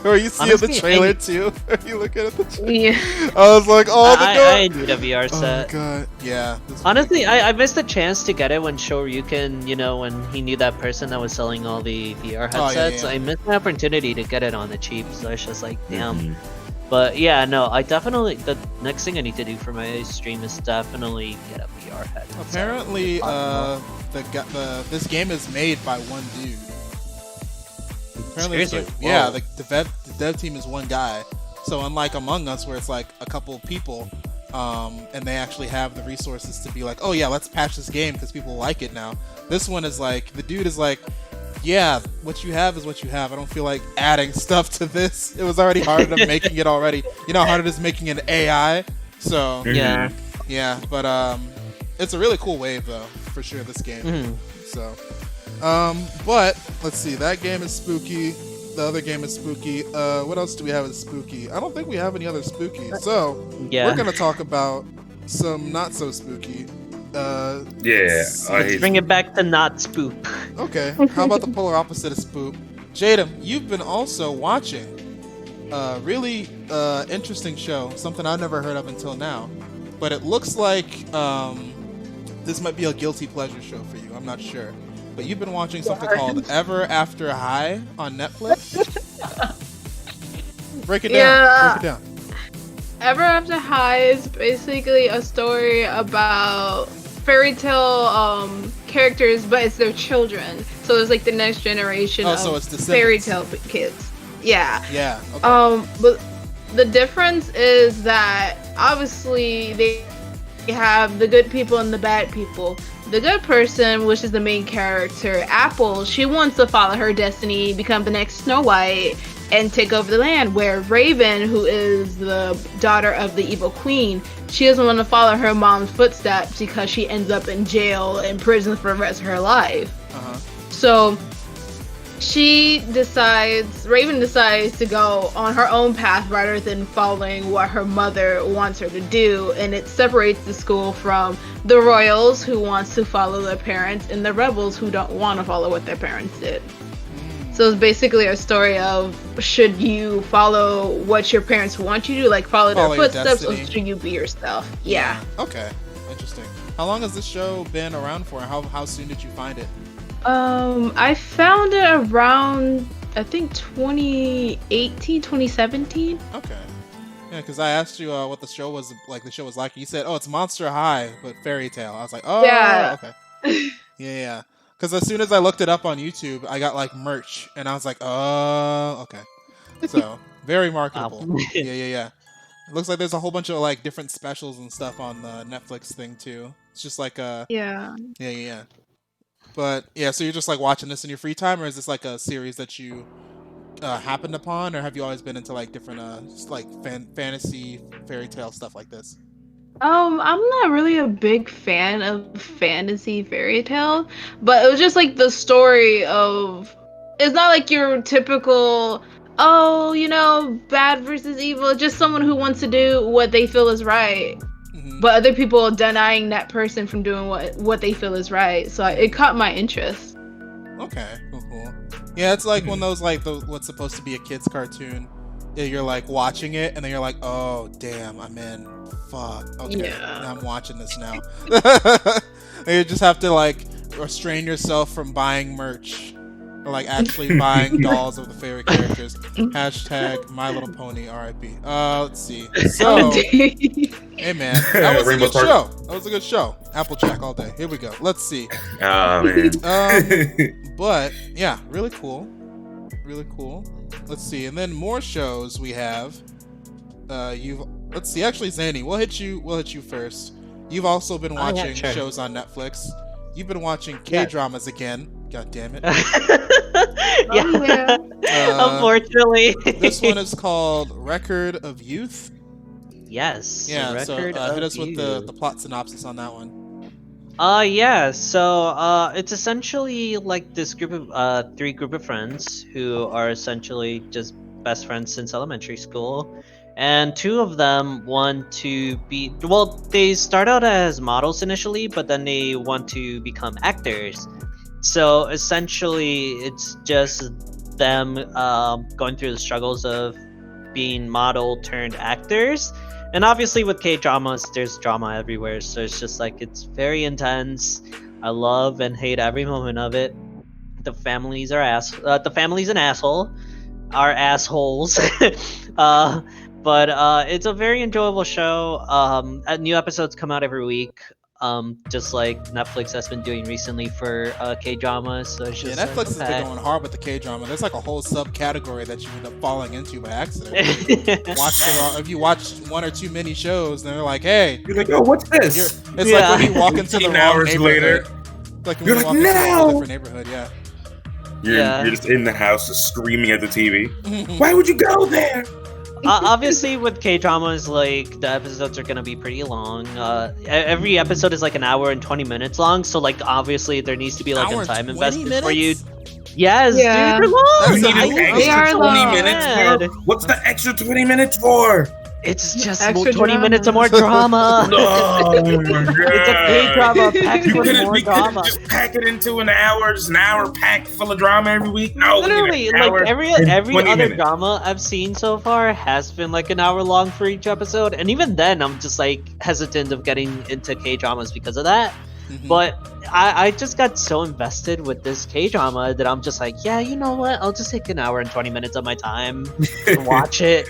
Are you seeing the trailer too? Are you looking at the trailer? Yeah. I was like, oh, I need a VR set. Oh god, yeah. Honestly, I missed the chance to get it when Shoryuken, when he knew that person that was selling all the VR headsets. I missed the opportunity to get it on the cheap, so it's just like, damn. But yeah, no, the next thing I need to do for my stream is definitely get a VR headset. Apparently, this game is made by one dude. Apparently, the dev team is one guy. So unlike Among Us, where it's like a couple people, and they actually have the resources to be like, oh yeah, let's patch this game because people like it now. This one is like, the dude is like, yeah, what you have is what you have. I don't feel like adding stuff to this. It was already hard enough making it already. You know how hard it is making an AI? So, Yeah. yeah, but it's a really cool wave, though, for sure, this game. Mhm. So, but, let's see, that game is spooky. The other game is spooky. What else do we have as spooky? I don't think we have any other spooky. So, Yeah. we're going to talk about some not so spooky. Let's bring it back to not spook. Okay, how about the polar opposite of spook? Jadum, you've been also watching a really interesting show, something I've never heard of until now. But it looks like this might be a guilty pleasure show for you. I'm not sure. But you've been watching something called Ever After High on Netflix. Break it down. Yeah. Break it down. Ever After High is basically a story about fairy tale characters, but it's their children. So it's like the next generation so of it's the fairy tale kids. Yeah. Yeah. Okay. But the difference is that obviously they have the good people and the bad people. The good person, which is the main character, Apple, she wants to follow her destiny, become the next Snow White, and take over the land. Where Raven, who is the daughter of the evil queen, she doesn't want to follow her mom's footsteps because she ends up in jail, in prison for the rest of her life. Uh-huh. So Raven decides to go on her own path rather than following what her mother wants her to do, and it separates the school from the royals who wants to follow their parents and the rebels who don't want to follow what their parents did. So it's basically a story of, should you follow what your parents want you to do, like follow their footsteps, or should you be yourself? Yeah. Okay. Interesting. How long has this show been around for? How soon did you find it? I found it around, I think 2018, 2017. Okay. Yeah, because I asked you what the show was like. The show was like. You said, "Oh, it's Monster High, but fairy tale." I was like, "Oh, yeah. Okay." Yeah. Because as soon as I looked it up on YouTube, I got like merch, and I was like, "Oh, okay." So very marketable. Yeah. It looks like there's a whole bunch of like different specials and stuff on the Netflix thing too. It's just like Yeah. But yeah, so you're just like watching this in your free time, or is this like a series that you happened upon, or have you always been into like different like fantasy fairy tale stuff like this? I'm not really a big fan of fantasy fairy tale, but it was just like the story of, it's not like your typical, bad versus evil, just someone who wants to do what they feel is right. But other people denying that person from doing what they feel is right. So it caught my interest. Okay, cool. Yeah, it's like one of those like what's supposed to be a kid's cartoon. You're like watching it, and then you're like, oh damn, I'm in. Fuck. Okay, I'm watching this now. And you just have to like restrain yourself from buying merch. Or like actually buying dolls of the favorite characters. Hashtag My Little Pony RIP. Let's see. So, hey man, that was a good show. That was a good show. Applejack all day. Here we go. Let's see. Oh man. But yeah, really cool. Really cool. Let's see. And then more shows we have. Let's see. Actually, Zany, we'll hit you first. You've also been watching shows on Netflix. You've been watching K-dramas again. God damn it. Unfortunately. This one is called Record of Youth. Yes. Yeah, so hit us with the plot synopsis on that one. So it's essentially like this group of three group of friends who are essentially just best friends since elementary school. And two of them want to be, they start out as models initially, but then they want to become actors. So essentially, it's just them going through the struggles of being model turned actors. And obviously with K-dramas, there's drama everywhere. So it's just like, it's very intense. I love and hate every moment of it. The families are the family's an asshole. Are assholes. But it's a very enjoyable show. New episodes come out every week. Just like Netflix has been doing recently for K-dramas. So it's just Netflix has been going hard with the K-drama. There's like a whole subcategory that you end up falling into by accident. If you watch one or too many shows, then they're like, "Hey, you're like, oh, what's this?" It's like when you walk into the wrong neighborhood. Later, like when you walk into a different neighborhood. Yeah. You're just in the house, just screaming at the TV. Why would you go there? Obviously, with K-dramas, like, the episodes are gonna be pretty long. Every episode is like an hour and 20 minutes long, so like obviously there needs to be like Hour a and time 20 invested for you. minutes? Yes, Yeah. dude, they're long. You need an They are extra 20 long. minutes Man. for? What's the extra 20 minutes for? It's just Extra 20 minutes of more drama. drama. Oh my god. It's a K-drama packed You with couldn't, more we couldn't drama. just pack it into an hour, just an hour packed full of drama every week. No, we need Literally, an like hour every and other 20 minutes. drama I've seen so far has been like an hour long for each episode, and even then I'm just like hesitant of getting into K-dramas because of that. Mhm. But I just got so invested with this K-drama that I'm just like, yeah, you know what? I'll just take an hour and 20 minutes of my time to watch it.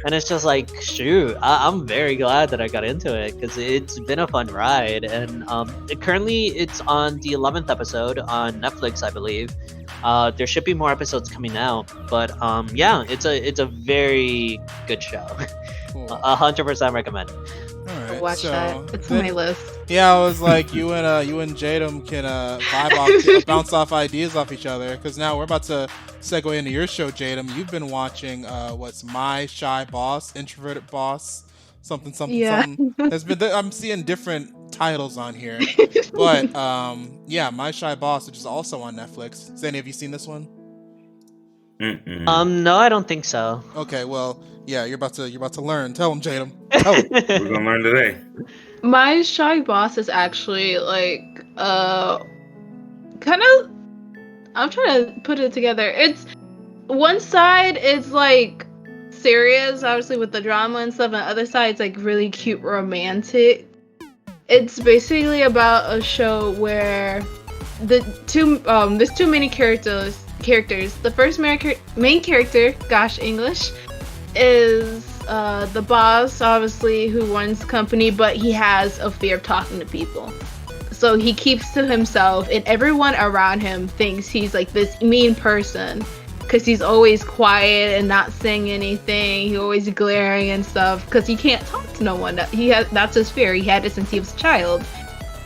And it's just like, shoot, I'm very glad that I got into it because it's been a fun ride. And currently it's on the 11th episode on Netflix, I believe. There should be more episodes coming out, but yeah, it's a very good show. Cool. 100% recommend. All right, Watch so that. It's then- on my list. Yeah, I was like, you and Jadum can vibe off, bounce off ideas off each other. Because now we're about to segue into your show, Jadum. You've been watching what's My Shy Boss, Introverted Boss, something. Yeah. There's been I'm seeing different titles on here, but yeah, My Shy Boss, which is also on Netflix. Zany, have you seen this one? Mm-mm. No, I don't think so. Okay, well, yeah, you're about to learn. Tell him, Jadum. Tell him. We're gonna learn today. My Shy Boss is actually like kind of, I'm trying to put it together. It's one side is like serious, obviously with the drama and stuff, and the other side is like really cute romantic. It's basically about a show where there's too many characters. The first main character, gosh, English, is the boss, obviously, who runs the company, but he has a fear of talking to people. So he keeps to himself, and everyone around him thinks he's like this mean person because he's always quiet and not saying anything. He's always glaring and stuff because he can't talk to no one. That's his fear. He had it since he was a child.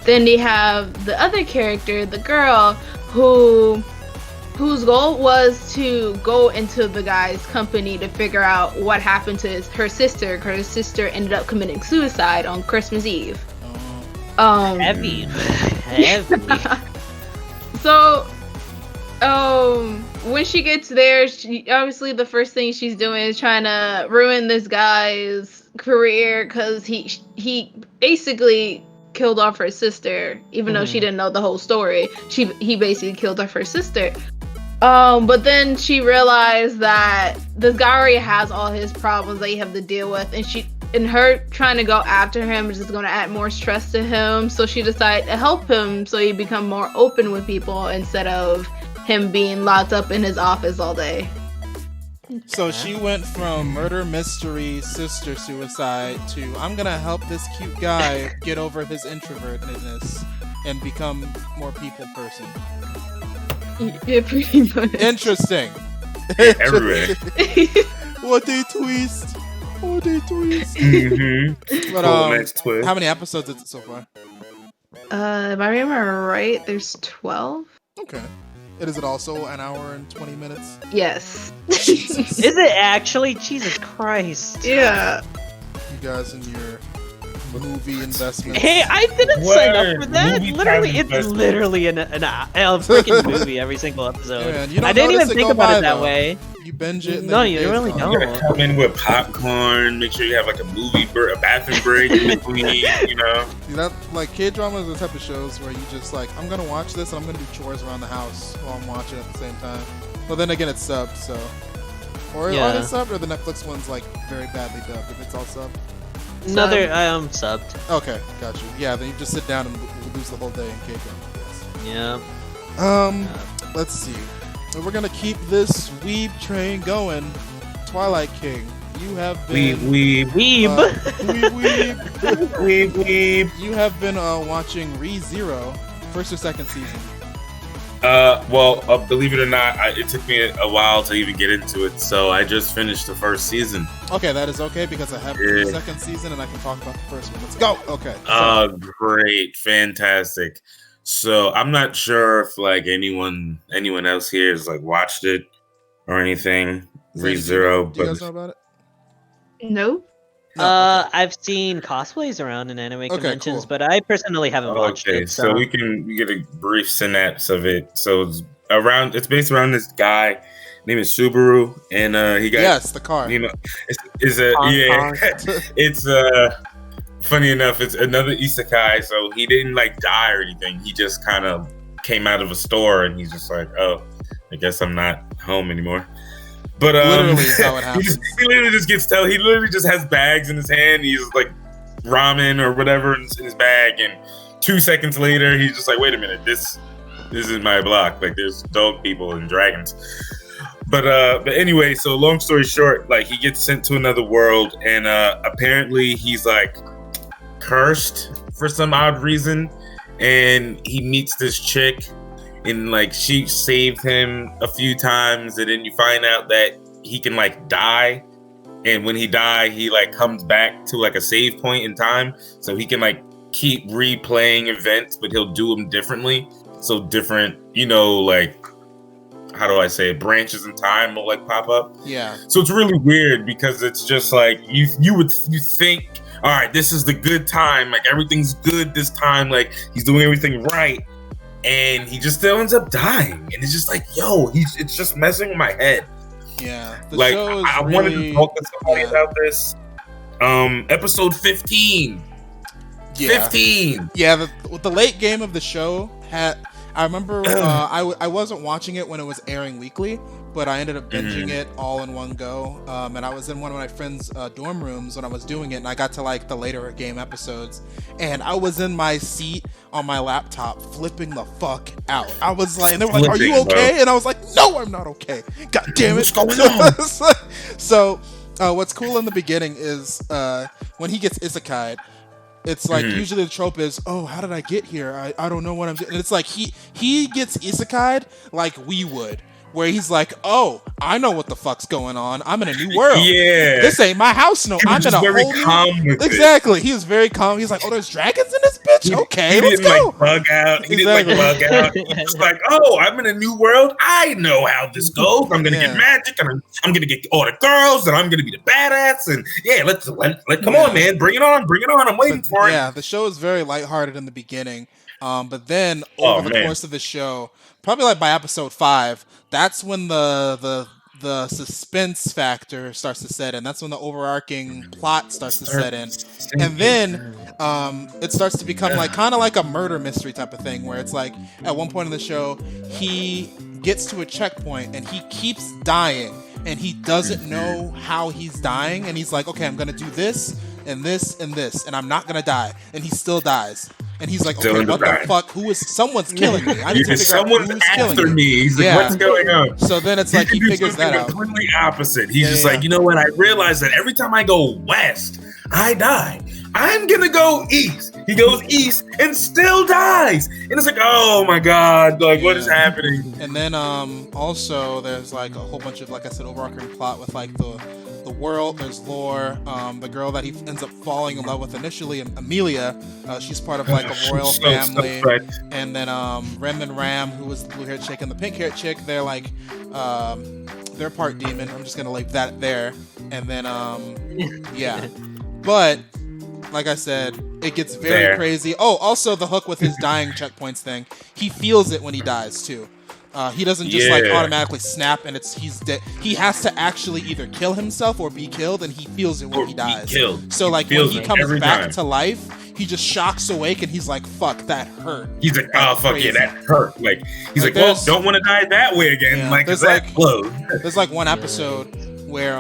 Then they have the other character, the girl, whose goal was to go into the guy's company to figure out what happened to her sister. Her sister ended up committing suicide on Christmas Eve. Heavy. So, when she gets there, she obviously the first thing she's doing is trying to ruin this guy's career because he basically killed off her sister, even though she didn't know the whole story. He basically killed off her sister. But then she realized that this guy already has all his problems that you have to deal with, and her trying to go after him is just going to add more stress to him. So she decided to help him so he become more open with people instead of him being locked up in his office all day. So she went from murder mystery sister suicide to I'm gonna help this cute guy get over his introvertedness and become more people person. Yeah, pretty much. Interesting. Everywhere. What a twist. What a twist. Mm-hmm. But Next twist. how many episodes is it so far? If I remember right, there's 12. Okay. Is it also an hour and 20 minutes? Yes. Is it actually? Jesus Christ. Yeah. You guys and your movie investments. Hey, I didn't sign up for Word. that. Movie Literally, time it's investment. literally a freaking movie every single episode. Yeah, man, you don't I didn't even notice it think go about by, it that though. way. You binge it. And No, then you days really gone. don't. You gotta come in with popcorn. Make sure you have like a a bathroom break in between. You know. See, that like K-dramas are the type of shows where you just like, I'm gonna watch this and I'm gonna do chores around the house while I'm watching it at the same time. But then again, it's subbed, so or Yeah. are they subbed or the Netflix one's like very badly dubbed if it's all subbed. Another, subbed. Okay, got you. Yeah, then you just sit down and lose the whole day in K-drama. Yes. Yeah. Let's see. We're gonna keep this weeb train going. Twilight King, you have been Weeb. weeb. You have been watching ReZero, first or second season. Well, believe it or not, it took me a while to even get into it, so I just finished the first season. Okay, that is okay because I have the second season and I can talk about the first one. Let's go. Okay. Oh, great, fantastic. So I'm not sure if like anyone else here has like watched it or anything. ReZero, Do you guys know about it? Nope. No, okay. I've seen cosplays around in anime conventions, cool. but I personally haven't watched it. So we get a brief synapse of it. So it's based around this guy named is Subaru, and he got the car. You know, it's funny enough, it's another isekai. So he didn't like die or anything. He just kind of came out of a store, and he's just like, oh, I guess I'm not home anymore. But literally is how it happens. he literally just gets he literally just has bags in his hand. He's like ramen or whatever in his bag, and 2 seconds later, he's just like, wait a minute, this is my block. Like there's dog people and dragons. But anyway, so long story short, like he gets sent to another world, and apparently he's like cursed for some odd reason, and he meets this chick, and like she saved him a few times, and then you find out that he can like die, and when he die, he like comes back to like a save point in time, so he can like keep replaying events, but he'll do them differently. So different, like, how do I say it? Branches in time will like pop up. Yeah. So it's really weird because it's just like you think, all right, this is the good time, like everything's good this time, like he's doing everything right, and he just still ends up dying, and it's just like, yo, it's just messing with my head. Yeah. Like I wanted to talk to somebody about this. Episode 15. Yeah. 15. Yeah. The late game of the show had. I remember I wasn't watching it when it was airing weekly, but I ended up binging it all in one go. And I was in one of my friends' dorm rooms when I was doing it, and I got to like the later game episodes, and I was in my seat on my laptop flipping the fuck out. I was like, and they were like, "Are you okay?" And I was like, "No, I'm not okay. God damn it, what's going on?" So what's cool in the beginning is when he gets isekai'd. It's like usually the trope is, oh, how did I get here? I don't know what I'm doing. And it's like he gets isekai'd like we would, where he's like, oh, I know what the fuck's going on. I'm in a new world. Yeah, this ain't my house. No, I'm in a whole new. Exactly. He was very calm. He's like, oh, there's dragons in this bitch. Okay, let's go. Like bug out. He didn't like bug out. He's like, oh, I'm in a new world. I know how this goes. I'm gonna get magic, and I'm gonna get all the girls, and I'm gonna be the badass. And yeah, let's come on, man, bring it on. I'm waiting for it. Yeah, the show is very lighthearted in the beginning, but then over the course of the show, probably like by episode 5. That's when the suspense factor starts to set in. That's when the overarching plot starts to set in. And then it starts to become like kind of like a murder mystery type of thing, where it's like at one point in the show, he gets to a checkpoint and he keeps dying, and he doesn't know how he's dying, and he's like, okay, I'm gonna do this and this and this, and I'm not gonna die, and he still dies. And he's like, okay, what the fuck? Someone's killing me. I need to figure out who's killing me. He's like, what's going on? So then it's like he figures that out. Completely opposite. He's just like, you know what? I realize that every time I go west, I die. I'm gonna go east. He goes east and still dies. And it's like, oh my god, like what is happening? And then also there's like a whole bunch of, like I said, overarching plot with like the world. There's lore. The girl that he ends up falling in love with initially, Amelia, she's part of like a royal family. And then Rem and Ram, who was the blue-haired chick and the pink-haired chick, they're like they're part demon. I'm just gonna leave that there. And then yeah, but like I said, it gets very crazy. Oh, also the hook with his dying checkpoints thing. He feels it when he dies too. He doesn't just like automatically snap and he's dead. He has to actually either kill himself or be killed, and he feels it when he dies. So like when he comes back to life, he just shocks awake and he's like, "Fuck, that hurt." He's like, "Oh fuck yeah, that hurt." Like he's like, "Well, don't want to die that way again." Yeah, like there's like there's like one episode where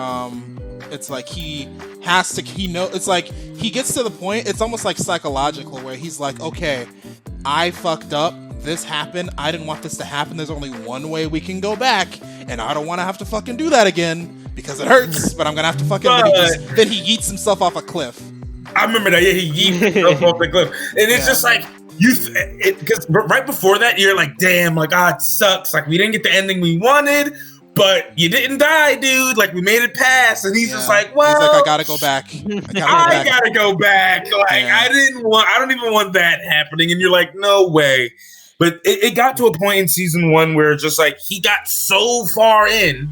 it's like he has to. It's like he gets to the point. It's almost like psychological, where he's like, "Okay, I fucked up. This happened. I didn't want this to happen. There's only one way we can go back, and I don't want to have to fucking do that again because it hurts. But I'm gonna have to fucking." Then he yeets himself off a cliff. I remember that. Yeah, he yeets himself off the cliff, and it's just like because right before that, you're like, "Damn, like it sucks. Like we didn't get the ending we wanted." But you didn't die, dude. Like we made it past, and he's just like, "Well, he's like, I gotta go back. I gotta go back. Like I don't even want that happening." And you're like, "No way." But it got to a point in season 1 where just like he got so far in,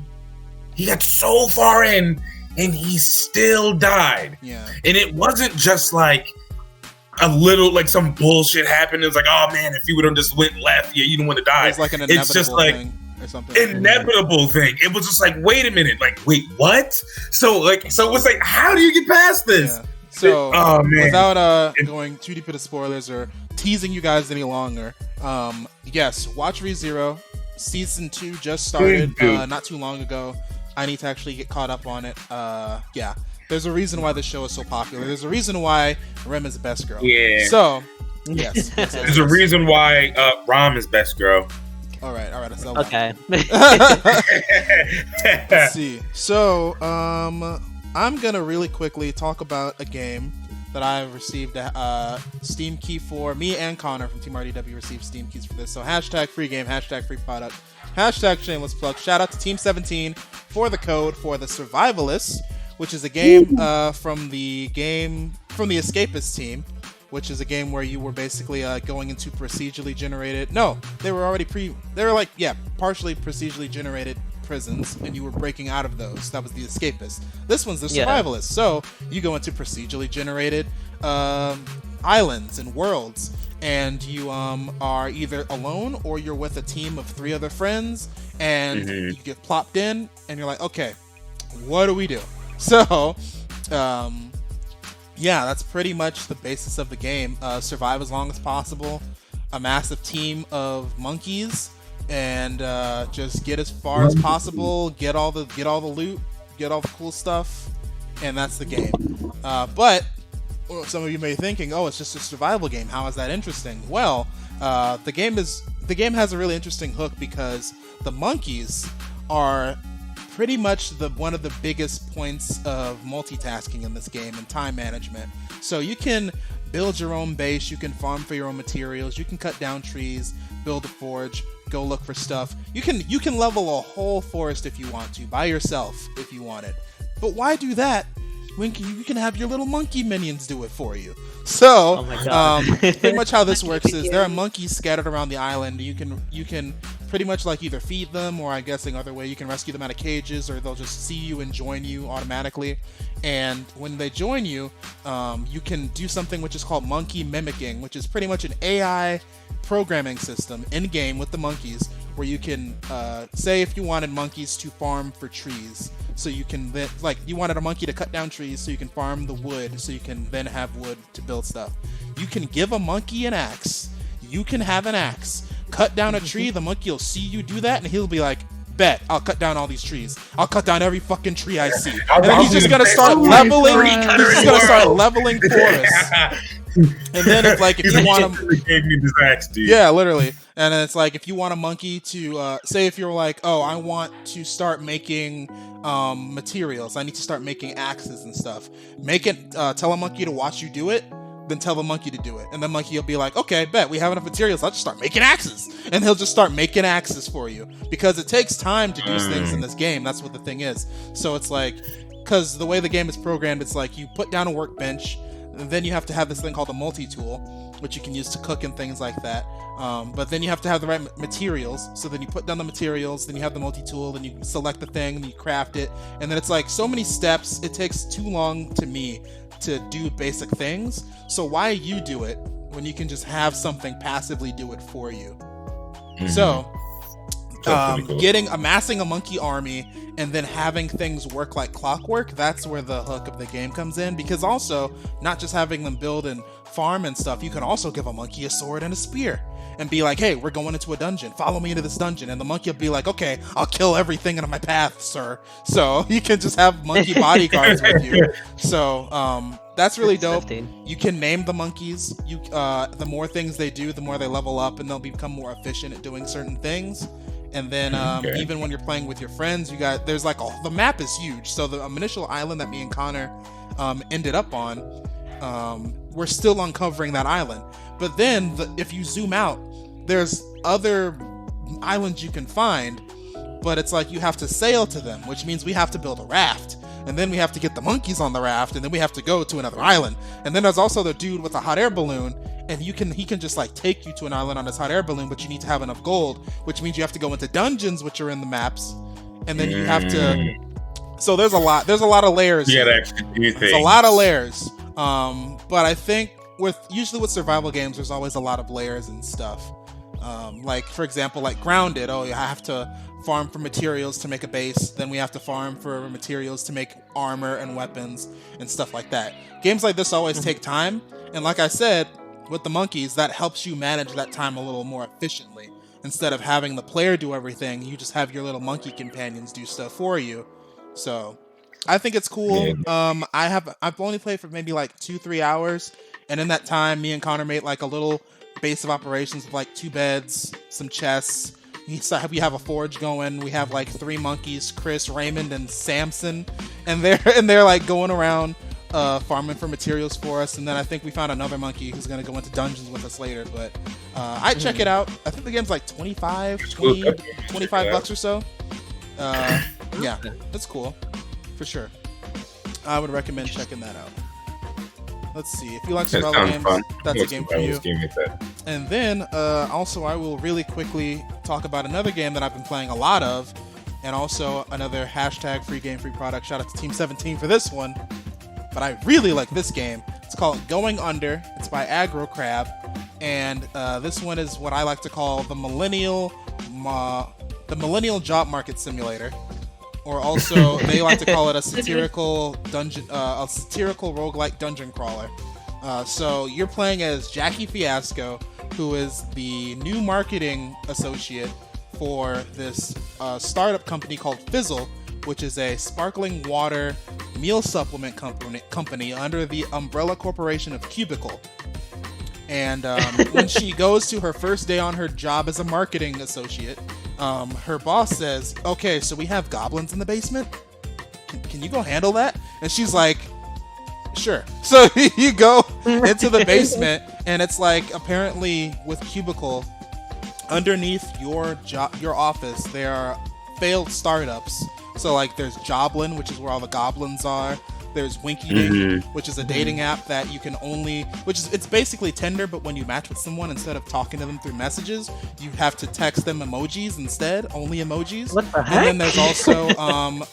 and he still died. Yeah. And it wasn't just like a little, like some bullshit happened. It was like, oh man, if you would have just went left, yeah, you don't want to die. It's like an inevitable it's just like thing or something. Inevitable thing. It was just like, wait a minute, like, wait, what? So it was like, how do you get past this? Yeah. So, oh, man. Without going too deep into spoilers or teasing you guys any longer, yes, watch ReZero. Season 2 just started not too long ago. I need to actually get caught up on it. Yeah, there's a reason why this show is so popular. There's a reason why Rem is best girl. Yeah. So, yes. There's a reason why Rom is best girl. All right. So Okay. Let's see. So, I'm gonna really quickly talk about a game that I've received a Steam key for. Me and Connor from TeamRDW received Steam keys for this. So hashtag free game, hashtag free product, hashtag shameless plug. Shout out to Team 17 for the code for the Survivalists, which is a game from the Escapist team, which is a game where you were basically going into procedurally generated. No, they were partially procedurally generated prisons, and you were breaking out of those. That was the Escapist. This one's the Survivalist. So you go into procedurally generated islands and worlds, and you are either alone or you're with a team of 3 other friends, and you get plopped in, and you're like, okay, what do we do? So, yeah, that's pretty much the basis of the game. Survive as long as possible, a massive team of monkeys, and just get as far as possible, get all the loot, get all the cool stuff, and that's the game. But some of you may be thinking, oh, it's just a survival game. How is that interesting? Well, the game has a really interesting hook because the monkeys are pretty much one of the biggest points of multitasking in this game and time management. So you can build your own base, you can farm for your own materials, you can cut down trees, build a forge, go look for stuff. You can level a whole forest if you want to, by yourself if you want it. But why do that when you can have your little monkey minions do it for you? So, pretty much how this works is there are monkeys scattered around the island. You can pretty much like either feed them, or I guess another way you can rescue them out of cages, or they'll just see you and join you automatically. And when they join you, you can do something which is called monkey mimicking, which is pretty much an AI programming system in game with the monkeys, where you can say if you wanted monkeys to farm for trees, so you can then, like, you wanted a monkey to cut down trees so you can farm the wood, so you can then have wood to build stuff. You can give a monkey an axe. You can have an axe. Cut down a tree, the monkey will see you do that, and he'll be like, bet, I'll cut down all these trees. I'll cut down every fucking tree I see. And then he's just gonna start leveling. He's just gonna start leveling forests. And then it's like, if you want to, yeah, literally. And then it's like, if you want a monkey to say, if you're like, oh, I want to start making materials, I need to start making axes and stuff. Tell a monkey to watch you do it. Then tell the monkey to do it, and the monkey will be like, okay, bet, we have enough materials, I'll just start making axes. And he'll just start making axes for you, because it takes time to do things in this game. That's what the thing is. So it's like, because the way the game is programmed, it's like you put down a workbench, and then you have to have this thing called a multi-tool, which you can use to cook and things like that. But then you have to have the right materials. So then you put down the materials, then you have the multi-tool, then you select the thing, and you craft it. And then it's like so many steps, it takes too long to me to do basic things. So why you do it when you can just have something passively do it for you? So amassing a monkey army and then having things work like clockwork, that's where the hook of the game comes in. Because also, not just having them build and farm and stuff, you can also give a monkey a sword and a spear and be like, hey, we're going into a dungeon, follow me into this dungeon. And the monkey will be like, okay, I'll kill everything in my path, sir. So you can just have monkey bodyguards with you. So that's really dope. 15. You can name the monkeys. The more things they do, the more they level up, and they'll become more efficient at doing certain things. And then even when you're playing with your friends, there's like the map is huge. So the initial island that me and Connor ended up on, we're still uncovering that island. But then if you zoom out, there's other islands you can find, but it's like you have to sail to them, which means we have to build a raft. And then we have to get the monkeys on the raft, and then we have to go to another island. And then there's also the dude with a hot air balloon, and he can just like take you to an island on this hot air balloon, but you need to have enough gold, which means you have to go into dungeons, which are in the maps, and then you have to. So there's a lot of layers. You gotta actually do things. It's a lot of layers. But I think usually with survival games, there's always a lot of layers and stuff. Like for example, like Grounded. Oh, you have to farm for materials to make a base. Then we have to farm for materials to make armor and weapons and stuff like that. Games like this always take time, and like I said, with the monkeys, that helps you manage that time a little more efficiently. Instead of having the player do everything, you just have your little monkey companions do stuff for you. So I think it's cool. I've only played for maybe like 2-3 hours, and in that time, me and Connor made like a little base of operations with like 2 beds, some chests. We have a forge going. We have like 3 monkeys, Chris, Raymond, and Samson, and they're like going around farming for materials for us. And then I think we found another monkey who's gonna go into dungeons with us later. But I'd check it out. I think the game's like 25 bucks or so. Yeah, that's cool for sure. I would recommend checking that out. Let's see, if you like survival games, that's a game for you. And then also I will really quickly talk about another game that I've been playing a lot of, and also another hashtag free game free product. Shout out to Team 17 for this one, but I really like this game. It's called Going Under. It's by Aggro Crab, and this one is what I like to call the millennial job market simulator, or also they like to call it a satirical roguelike dungeon crawler. So you're playing as Jackie Fiasco, who is the new marketing associate for this startup company called Fizzle, which is a sparkling water meal supplement company under the umbrella corporation of Cubicle. And when she goes to her first day on her job as a marketing associate, her boss says, "Okay, so we have goblins in the basement. Can you go handle that?" And she's like, "Sure." So you go into the basement, and it's like, apparently with Cubicle, underneath your office, there are failed startups. So like there's Joblin, which is where all the goblins are. There's Winky Dink, which is a dating app that you can it's basically Tinder, but when you match with someone, instead of talking to them through messages, you have to text them emojis instead, only emojis. What the heck? And then there's also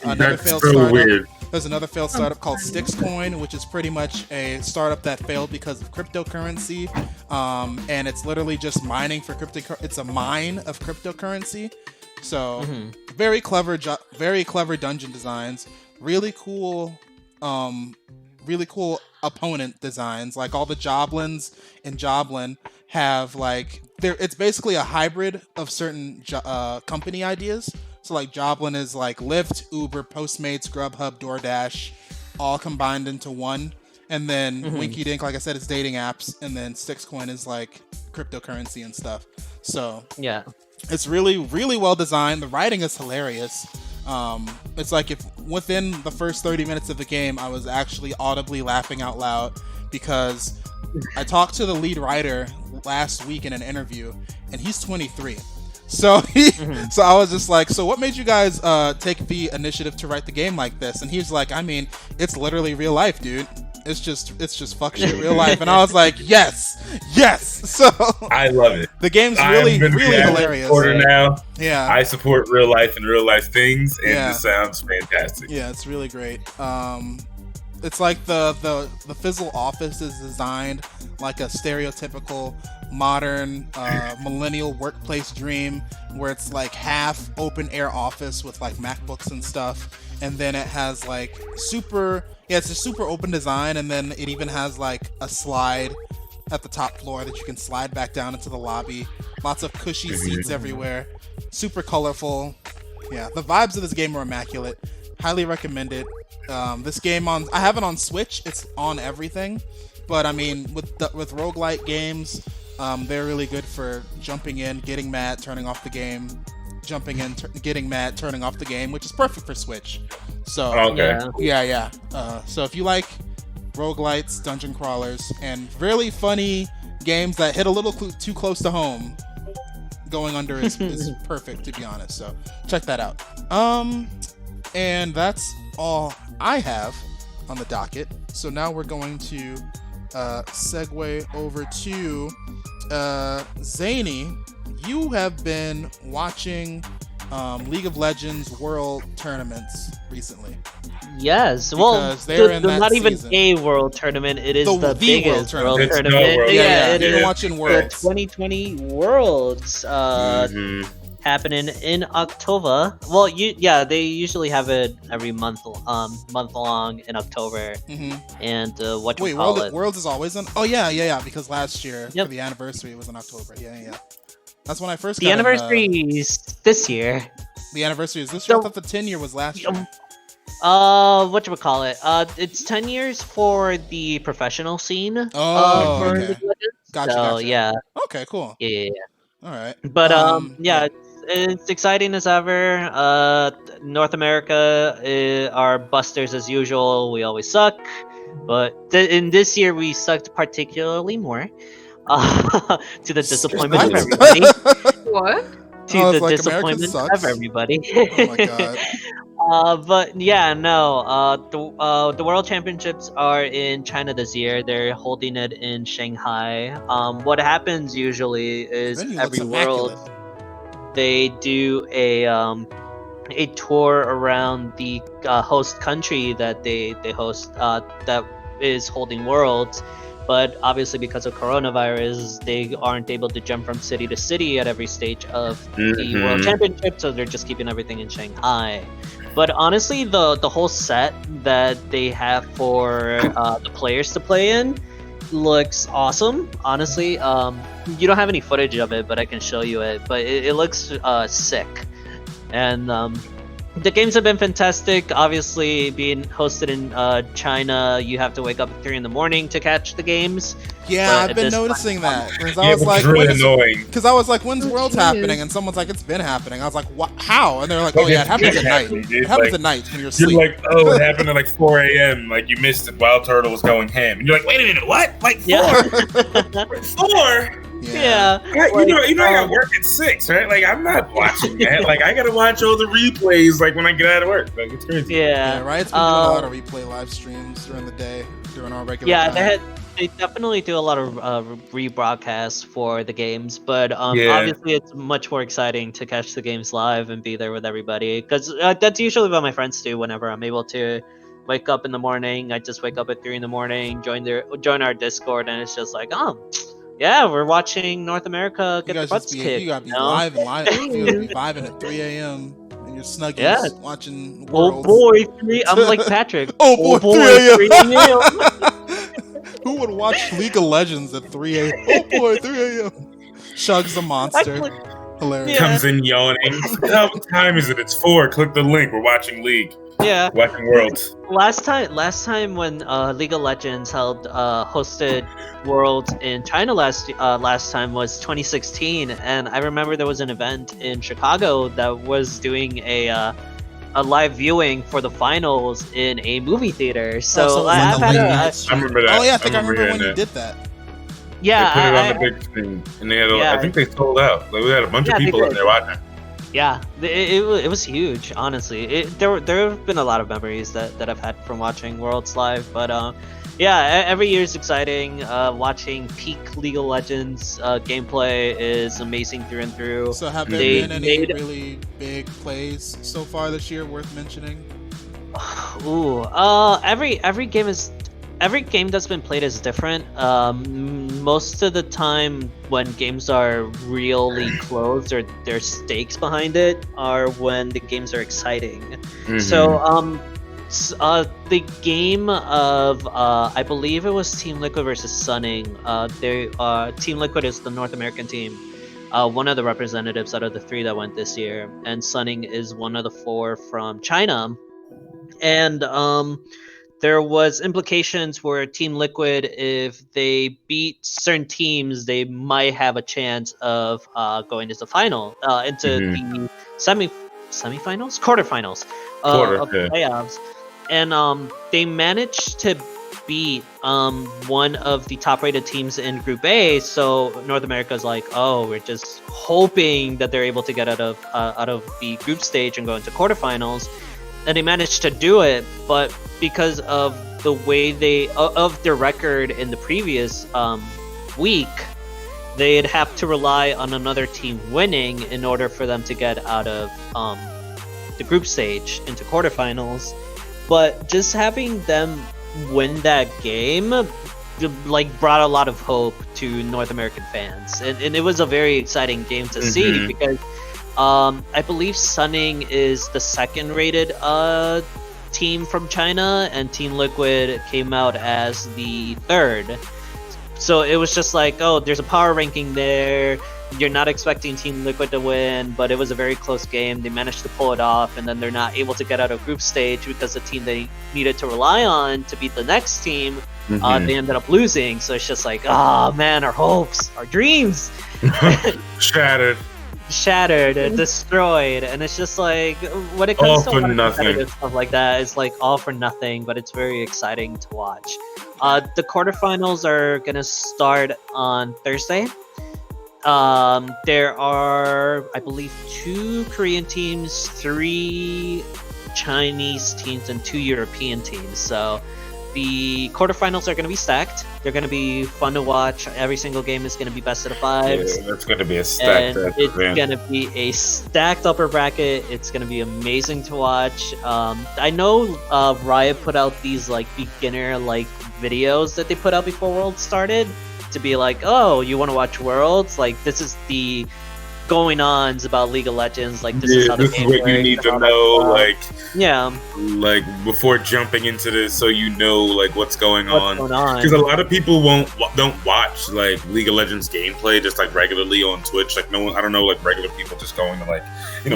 another failed startup. Weird. There's another failed startup called Stixcoin, which is pretty much a startup that failed because of cryptocurrency, and it's literally just mining for cryptocurrency. It's a mine of cryptocurrency. So very clever dungeon designs, really cool opponent designs. Like all the Joblins in Joblin have like it's basically a hybrid of certain company ideas. So like Joblin is like Lyft, Uber, Postmates, Grubhub, DoorDash, all combined into one. And then Winky Dink, like I said, is dating apps, and then Stixcoin is like cryptocurrency and stuff. So yeah, it's really, really well designed. The writing is hilarious. It's like if within the first 30 minutes of the game, I was actually audibly laughing out loud because I talked to the lead writer last week in an interview, and he's 23. So so I was just like, so what made you guys take the initiative to write the game like this? And he's like, I mean, it's literally real life, dude. It's just fuck shit real life. And I was like, yes. So I love it. The game's really hilarious. Now. Yeah. I support real life and real life things, and this sounds fantastic. Yeah, it's really great. It's like the Fizzle office is designed like a stereotypical modern millennial workplace dream, where it's like half open air office with like MacBooks and stuff, and then it has like it's a super open design, and then it even has like a slide at the top floor that you can slide back down into the lobby. Lots of cushy seats everywhere. Super colorful. Yeah, the vibes of this game are immaculate. Highly recommend it. This game I have it on Switch. It's on everything, but I mean with roguelike games, they're really good for jumping in, getting mad, turning off the game, jumping in, getting mad, turning off the game, which is perfect for Switch. So yeah. So if you like roguelites, dungeon crawlers, and really funny games that hit a little too close to home, Going Under is perfect, to be honest. So check that out. And that's all I have on the docket. So now we're going to segue over to Zany. You have been watching League of Legends World Tournaments recently. Yes, well, they're in that not even season. a world tournament. It is the biggest World world Tournament. tournament. It's the World It You're is watching the Worlds. 2020 Worlds happening in October. Well, they usually have it every month long in October. And what you call it? Worlds is always in. Oh yeah. Because last year Yep. for the anniversary it was in October. Yeah. That's when I first. The anniversary is this year. The anniversary is this year. So- I thought the 10-year was last year. Whatchamacallit? It's 10 years for the professional scene. Oh, for okay. League of Legends. Gotcha. So, yeah. Okay, cool. Yeah. All right. But it's exciting as ever. North America are busters as usual. We always suck, but in this year we sucked particularly more. To the disappointment of everybody. What? To the America disappointment sucks. of everybody. Oh my god. But yeah, no. The World Championships are in China this year. They're holding it in Shanghai. What happens usually is Venue every looks world immaculate. they do a tour around the host country that they host that is holding Worlds. But obviously, because of coronavirus, they aren't able to jump from city to city at every stage of the World Championship, so they're just keeping everything in Shanghai. But honestly, the whole set that they have for the players to play in looks awesome. Honestly, you don't have any footage of it, but I can show you it. But it looks sick, and the games have been fantastic. Obviously, being hosted in China, you have to wake up at 3 in the morning to catch the games. Yeah, But I've at been this noticing that. Because Yeah, I was which like, is really annoying. because I was like, when's Oh, Worlds jeez. happening? And someone's like, it's been happening. I was like, what? How? And they're like, oh yeah, it happens at night. It happens at night when you're You're asleep. like, oh, it happened at like 4 a.m. Like you missed it. Wild Turtle was going ham. And you're like, wait a minute, what? Like 4? Yeah. 4? Yeah. You know, I got work at 6, right? Like I'm not watching that. Like I gotta watch all the replays. Like when I get out of work. Like it's crazy. Yeah, Yeah. Riot's been doing a lot of replay live streams during the day, during our regular Yeah, time. they definitely do a lot of rebroadcasts for the games, but Yeah. obviously it's much more exciting to catch the games live and be there with everybody, because that's usually what my friends do whenever I'm able to wake up in the morning. I just wake up at 3 in the morning, join our Discord, and it's just like, oh, yeah, we're watching North America get You their guys butts just be, kicked. you gotta be you know? live and live. You gotta be vibing at 3 a.m. in your snuggies Yeah. watching Oh Worlds. boy, I'm like Patrick. Oh boy, 3 3 a.m. Who would watch League of Legends at 3 a.m.? Oh boy, 3 a.m. Shugs the monster. Actually, Hilarious. Yeah. Comes in yawning. What time is it? It's 4. Click the link. We're watching League. Yeah. Watching Worlds. Last time when League of Legends hosted Worlds in China last time was 2016, and I remember there was an event in Chicago that was doing a live viewing for the finals in a movie theater. So, it was I've like had a late a night stream. I remember that. Oh yeah, I think I remember remember when hearing you that. did that. yeah, They put it I- on the big screen, and they had. Yeah. I think they sold out. Like, we had a bunch Yeah, of they people in did. there watching. yeah, it was huge. Honestly, there have been a lot of memories that I've had from watching Worlds live, but yeah, every year is exciting. Watching peak League of Legends gameplay is amazing through and through. So have there They been any made- really big plays so far this year worth mentioning? Ooh, every game that's been played is different. Most of the time, when games are really close or there's stakes behind it, are when the games are exciting. Mhm. So, the game of I believe it was Team Liquid versus Sunning. Team Liquid is the North American team. One of the representatives out of the 3 that went this year, and Sunning is one of the 4 from China. And there was implications where Team Liquid, if they beat certain teams, they might have a chance of going into the the semifinals, quarterfinals, of yeah. playoffs. And they managed to beat one of the top-rated teams in Group A. So North America's like, oh, we're just hoping that they're able to get out of the group stage and go into quarterfinals. And they managed to do it, but because of the way they of their record in the previous week, they'd have to rely on another team winning in order for them to get out of the group stage into quarterfinals. But just having them win that game like brought a lot of hope to North American fans, and it was a very exciting game to see because I believe Sunning is the second rated team from China, and Team Liquid came out as the third. So it was just like, oh, there's a power ranking there. You're not expecting Team Liquid to win, but it was a very close game. They managed to pull it off, and then they're not able to get out of group stage because the team they needed to rely on to beat the next team, they ended up losing. So it's just like, oh man, our hopes, our dreams, shattered, and destroyed. And it's just like, when it comes to competitive stuff like that, it's like all for nothing, but it's very exciting to watch. The quarterfinals are gonna start on Thursday. There are, I believe, 2 Korean teams, 3 Chinese teams, and 2 European teams. So the quarterfinals are going to be stacked. They're going to be fun to watch. Every single game is going to be best of 5s. Yeah, that's going to be a stacked it's going to be a stacked upper bracket. It's going to be amazing to watch. I know Riot put out these like beginner like videos that they put out before Worlds started, to be like, oh, you want to watch Worlds? Like, this is the going-ons about League of Legends. Like, this is how the game what works, you need to know. Like before jumping into this, so you know, like what's going on. Because a lot of people don't watch like League of Legends gameplay just like regularly on Twitch. Like no one, I don't know, like regular people just going to like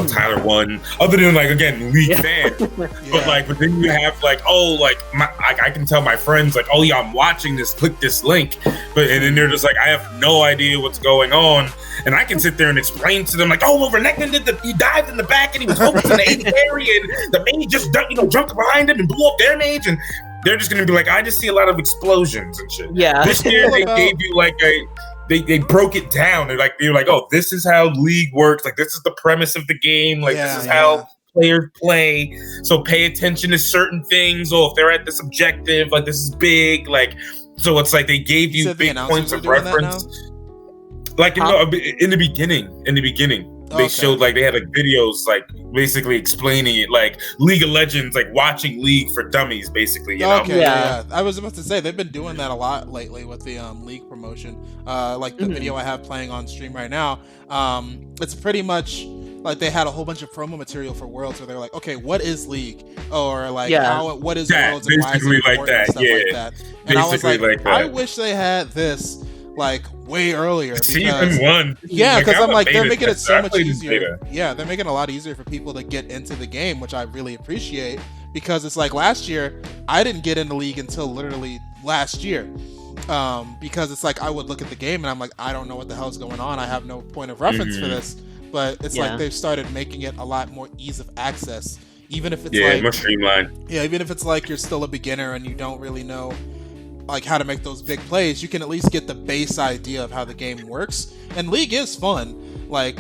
Tyler 1. Other than like again League fans, but then you have like I can tell my friends like, oh yeah, I'm watching this. Click this link, and then they're just like, I have no idea what's going on. And I can sit there and explain to them like, oh, well, Renekton he dived in the back and he was focused in the 80 area, and the mage just jumped behind him and blew up their mage, and they're just gonna be like, I just see a lot of explosions and shit. Yeah. This year they gave you like they broke it down. They're like, oh, this is how League works. Like this is the premise of the game. Like this is how players play. So pay attention to certain things. Or if they're at this objective, like this is big. Like so, it's like they gave you big points of reference. Like in the beginning, they showed like they had like videos like basically explaining it, like League of Legends, like watching League for Dummies, basically. You know? Yeah. I was about to say they've been doing that a lot lately with the League promotion. Like the video I have playing on stream right now. It's pretty much like they had a whole bunch of promo material for Worlds where they're like, okay, what is League, or like what is Worlds, and why is it important, and stuff like that. And I was like I wish they had this like way earlier. Season 1. Yeah, because I'm like, they're making it so much easier. Yeah, they're making it a lot easier for people to get into the game, which I really appreciate, because it's like last year, I didn't get into League until literally last year. Because it's like I would look at the game and I'm like, I don't know what the hell's going on. I have no point of reference for this. But it's like they've started making it a lot more ease of access. Even if it's more streamlined. Yeah, even if it's like you're still a beginner and you don't really know like how to make those big plays, you can at least get the base idea of how the game works. And League is fun, like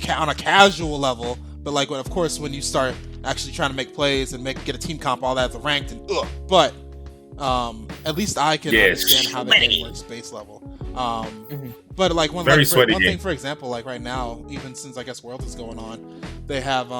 on a casual level, but like of course when you start actually trying to make plays and get a team comp, all that's ranked and but at least I can understand how the game works base level. But like one thing, for example, like right now, even since I guess World is going on, they have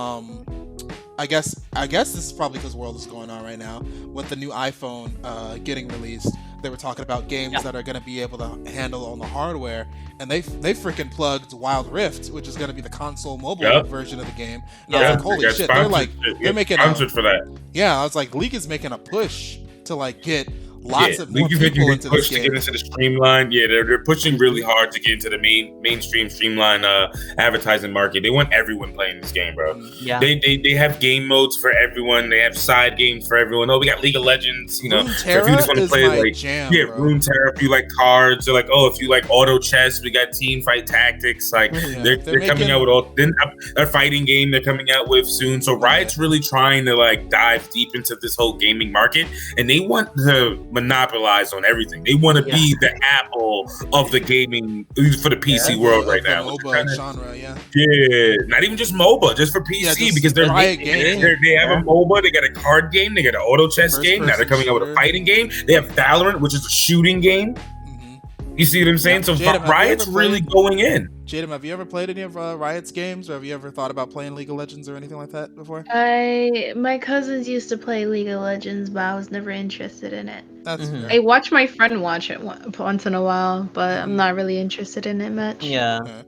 I guess this is probably because World is going on right now with the new iPhone getting released. They were talking about games that are going to be able to handle on the hardware, and they freaking plugged Wild Rift, which is going to be the console mobile version of the game. And I was like, holy shit, they're making sponsored for that. Yeah, I was like, League is making a push to like get lots of more people into this game. To get into the streamline. Yeah, they're pushing really hard to get into the mainstream streamline advertising market. They want everyone playing this game, bro. Yeah. They have game modes for everyone. They have side games for everyone. Oh, we got League of Legends. So if you just want to play like jam, Runeterra, if you like cards, or like if you like auto chess, we got Team Fight Tactics. Like they're coming out with all. Then a fighting game they're coming out with soon. So Riot's really trying to like dive deep into this whole gaming market, and they want to monopolize on everything. They want to be the Apple of the gaming for the PC world right now. MOBA genre, yeah. Yeah, not even just MOBA, just for PC because they have a MOBA, they got a card game, they got an auto chess game. Now they're coming out with a fighting game. They have Valorant, which is a shooting game. You see what I'm saying? So Jaedum, Riot's really going in. Jaedum, have you ever played any of Riot's games, or have you ever thought about playing League of Legends or anything like that before? My cousins used to play League of Legends, but I was never interested in it. That's fair. I watch my friend watch it once in a while, but I'm not really interested in it much. Yeah. Okay.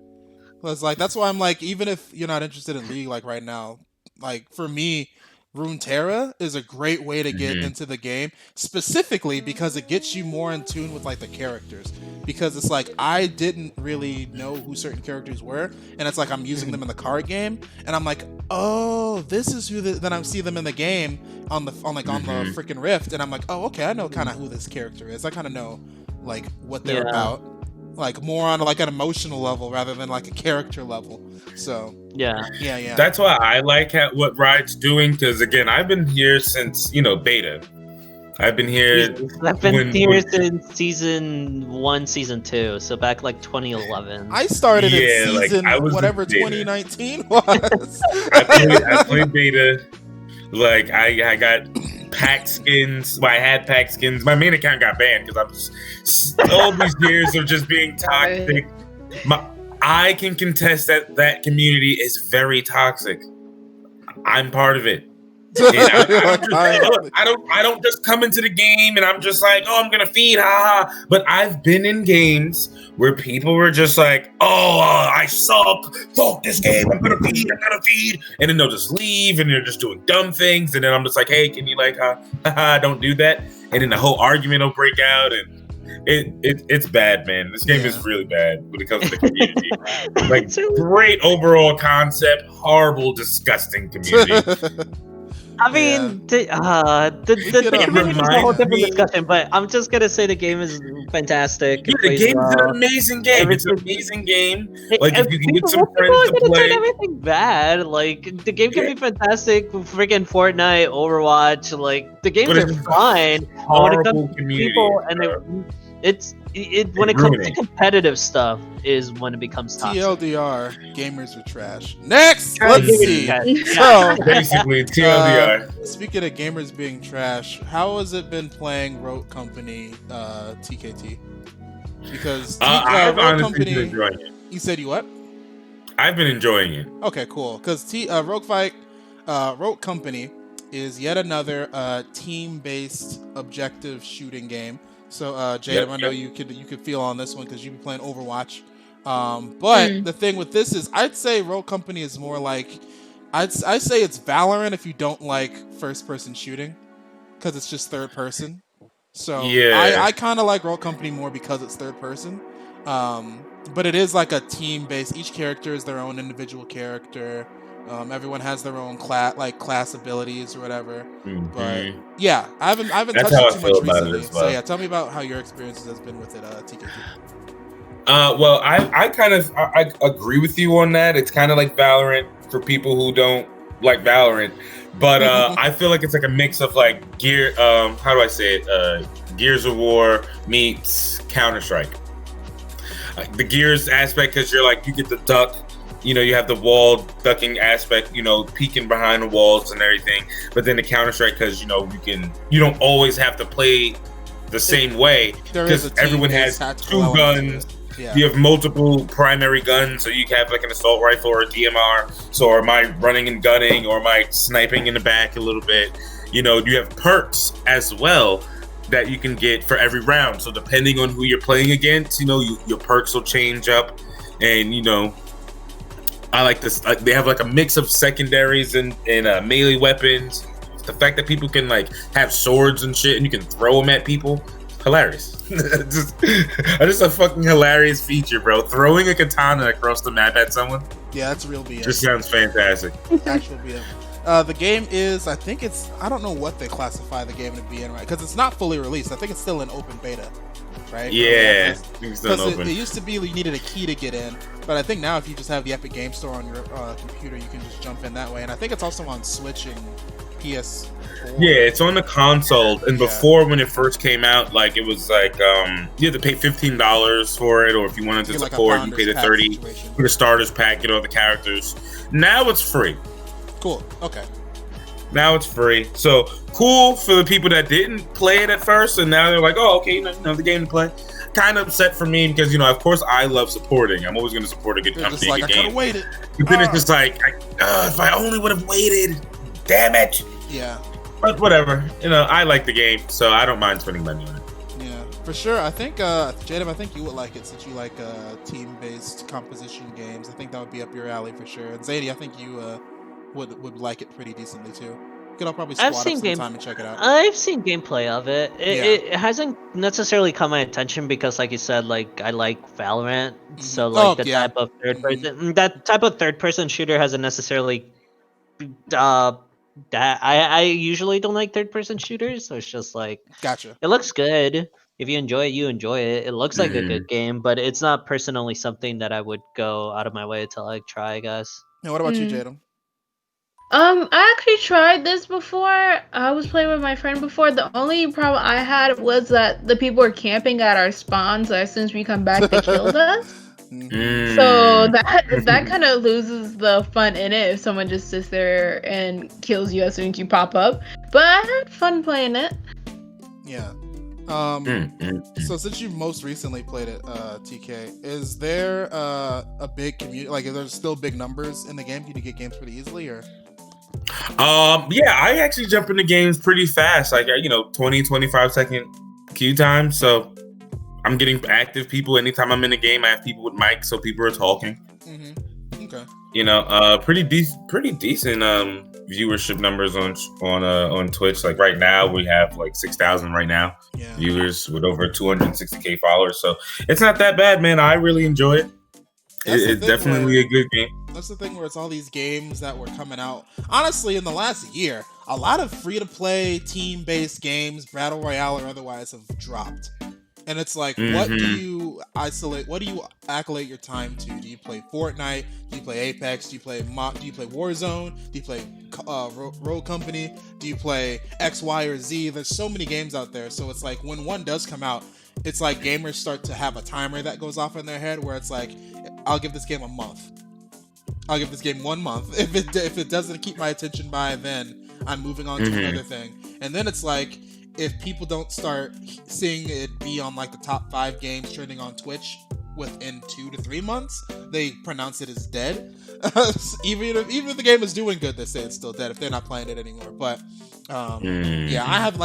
Well, it's like that's why I'm like, even if you're not interested in League like right now, like for me, Runeterra is a great way to get into the game, specifically because it gets you more in tune with like the characters. Because it's like I didn't really know who certain characters were, and it's like I'm using them in the card game, and I'm like, oh, this is who. Then I see them in the game on the freaking Rift, and I'm like, oh, okay, I know kind of who this character is. I kind of know like what they're about. Like more on like an emotional level rather than like a character level. So yeah. That's why I like what Riot's doing, because again, I've been here since beta. I've been here. I've been here since season 1, season 2. So back like 2011. I started in season whatever 2019 was. I played beta. Like I got pack skins. Well, I had pack skins. My main account got banned because I'm just all these years of just being toxic. I can contest that community is very toxic. I'm part of it. I don't just come into the game and I'm just like, oh, I'm gonna feed, haha. But I've been in games where people were just like, oh, I suck. Fuck this game. I'm gonna feed. And then they'll just leave and they're just doing dumb things. And then I'm just like, hey, can you like, don't do that. And then the whole argument will break out, and it's bad, man. This game is really bad when it comes to the community. Like, great overall concept, horrible, disgusting community. I mean, the community is a whole different discussion, but I'm just gonna say the game is fantastic. Yeah, the game is an amazing game. It's an amazing game. Like, if you can get some friends to play. Everything bad. Like, the game can be fantastic. Freaking Fortnite, Overwatch. Like, the games are fine. Horrible community. People and when it comes to competitive stuff is when it becomes toxic. TLDR, gamers are trash. Next, let's see. So basically, TLDR. Speaking of gamers being trash, how has it been playing Rogue Company TKT? Because I've Rogue honestly Company, been enjoying it. You said you what? I've been enjoying it. Okay, cool. Because Rogue Company is yet another team-based objective shooting game. So, Jaedum, I know you could feel on this one because you've been playing Overwatch. But the thing with this is, I'd say Rogue Company is more like, I say it's Valorant if you don't like first-person shooting, because it's just third-person. So I kind of like Rogue Company more because it's third-person. But it is like a team-based. Each character is their own individual character. Everyone has their own class abilities or whatever. But yeah, I haven't touched it too much recently. So yeah, tell me about how your experiences has been with it, TKT. Well, I agree with you on that. It's kind of like Valorant for people who don't like Valorant, but I feel like it's like a mix of like how do I say it? Gears of War meets Counter-Strike. The Gears aspect, because you get the duck. You have the wall ducking aspect, peeking behind the walls and everything. But then the Counter-Strike, because, you don't always have to play the same way. Because everyone has two guns. Yeah. You have multiple primary guns. So you can have like an assault rifle or a DMR. So am I running and gunning, or am I sniping in the back a little bit? You have perks as well that you can get for every round. So depending on who you're playing against, your perks will change up. And, I like this. They have like a mix of secondaries and melee weapons. The fact that people can like have swords and shit, and you can throw them at people, hilarious. just a fucking hilarious feature, bro. Throwing a katana across the map at someone. Yeah, that's real BS. Just sounds fantastic. Actual BS. The game is, I don't know what they classify the game to be in, right? Because it's not fully released. I think it's still in open beta. right? Yeah, it's still because open. it used to be you needed a key to get in, but I think now if you just have the Epic Game Store on your computer, you can just jump in that way. And I think it's also on Switch and PS4. Yeah, it's on the console. And before, when it first came out, like it was like you had to pay $15 for it, or if you wanted to support, you paid the $30 for the starters pack, get all the characters. Now it's free. Cool. Okay. Now it's free. So cool for the people that didn't play it at first, and now they're like, oh, okay, another game to play. Kind of upset for me because, of course I love supporting. I'm always going to support a good company. Just like, a good I could have game. waited. But then it's just like, if I only would have waited. Damn it. Yeah. But whatever. I like the game, so I don't mind spending money on it. Yeah, for sure. I think, Jaedum, I think you would like it since you like team-based composition games. I think that would be up your alley for sure. And Zany, I think you would like it pretty decently too. You could all probably squat up some time and check it out. I've seen gameplay of it. It hasn't necessarily caught my attention because, like you said, like I like Valorant, so like type of third person, that type of third person shooter hasn't necessarily. That I usually don't like third person shooters, so it's just like gotcha. It looks good. If you enjoy it, you enjoy it. It looks like a good game, but it's not personally something that I would go out of my way to like try, I guess. Now, what about you, Jaedum? I actually tried this before. I was playing with my friend before. The only problem I had was that the people were camping at our spawn, so as soon as we come back, they killed us. So that kind of loses the fun in it if someone just sits there and kills you as soon as you pop up. But I had fun playing it. Yeah. So since you most recently played it, TK, is there a big community? Like, are there still big numbers in the game? Can you get games pretty easily, or? Yeah, I actually jump into games pretty fast, like 20, 25 second queue time. So I'm getting active people anytime I'm in a game. I have people with mics, so people are talking. Okay. Pretty decent viewership numbers on Twitch. Like right now, we have like 6,000 right now viewers with over 260K followers. So it's not that bad, man. I really enjoy it. It's definitely a good game. That's the thing where it's all these games that were coming out. Honestly, in the last year, a lot of free-to-play, team-based games, Battle Royale or otherwise, have dropped. And it's like, what do you accolade your time to? Do you play Fortnite? Do you play Apex? Do you play Warzone? Do you play Rogue Company? Do you play X, Y, or Z? There's so many games out there. So it's like, when one does come out, it's like gamers start to have a timer that goes off in their head where it's like, I'll give this game a month. I'll give this game 1 month. If it doesn't keep my attention by then, I'm moving on to another thing. And then it's like, if people don't start seeing it be on like the top 5 games trending on Twitch within 2 to 3 months, they pronounce it as dead. even if the game is doing good, they say it's still dead if they're not playing it anymore. But yeah, I haven't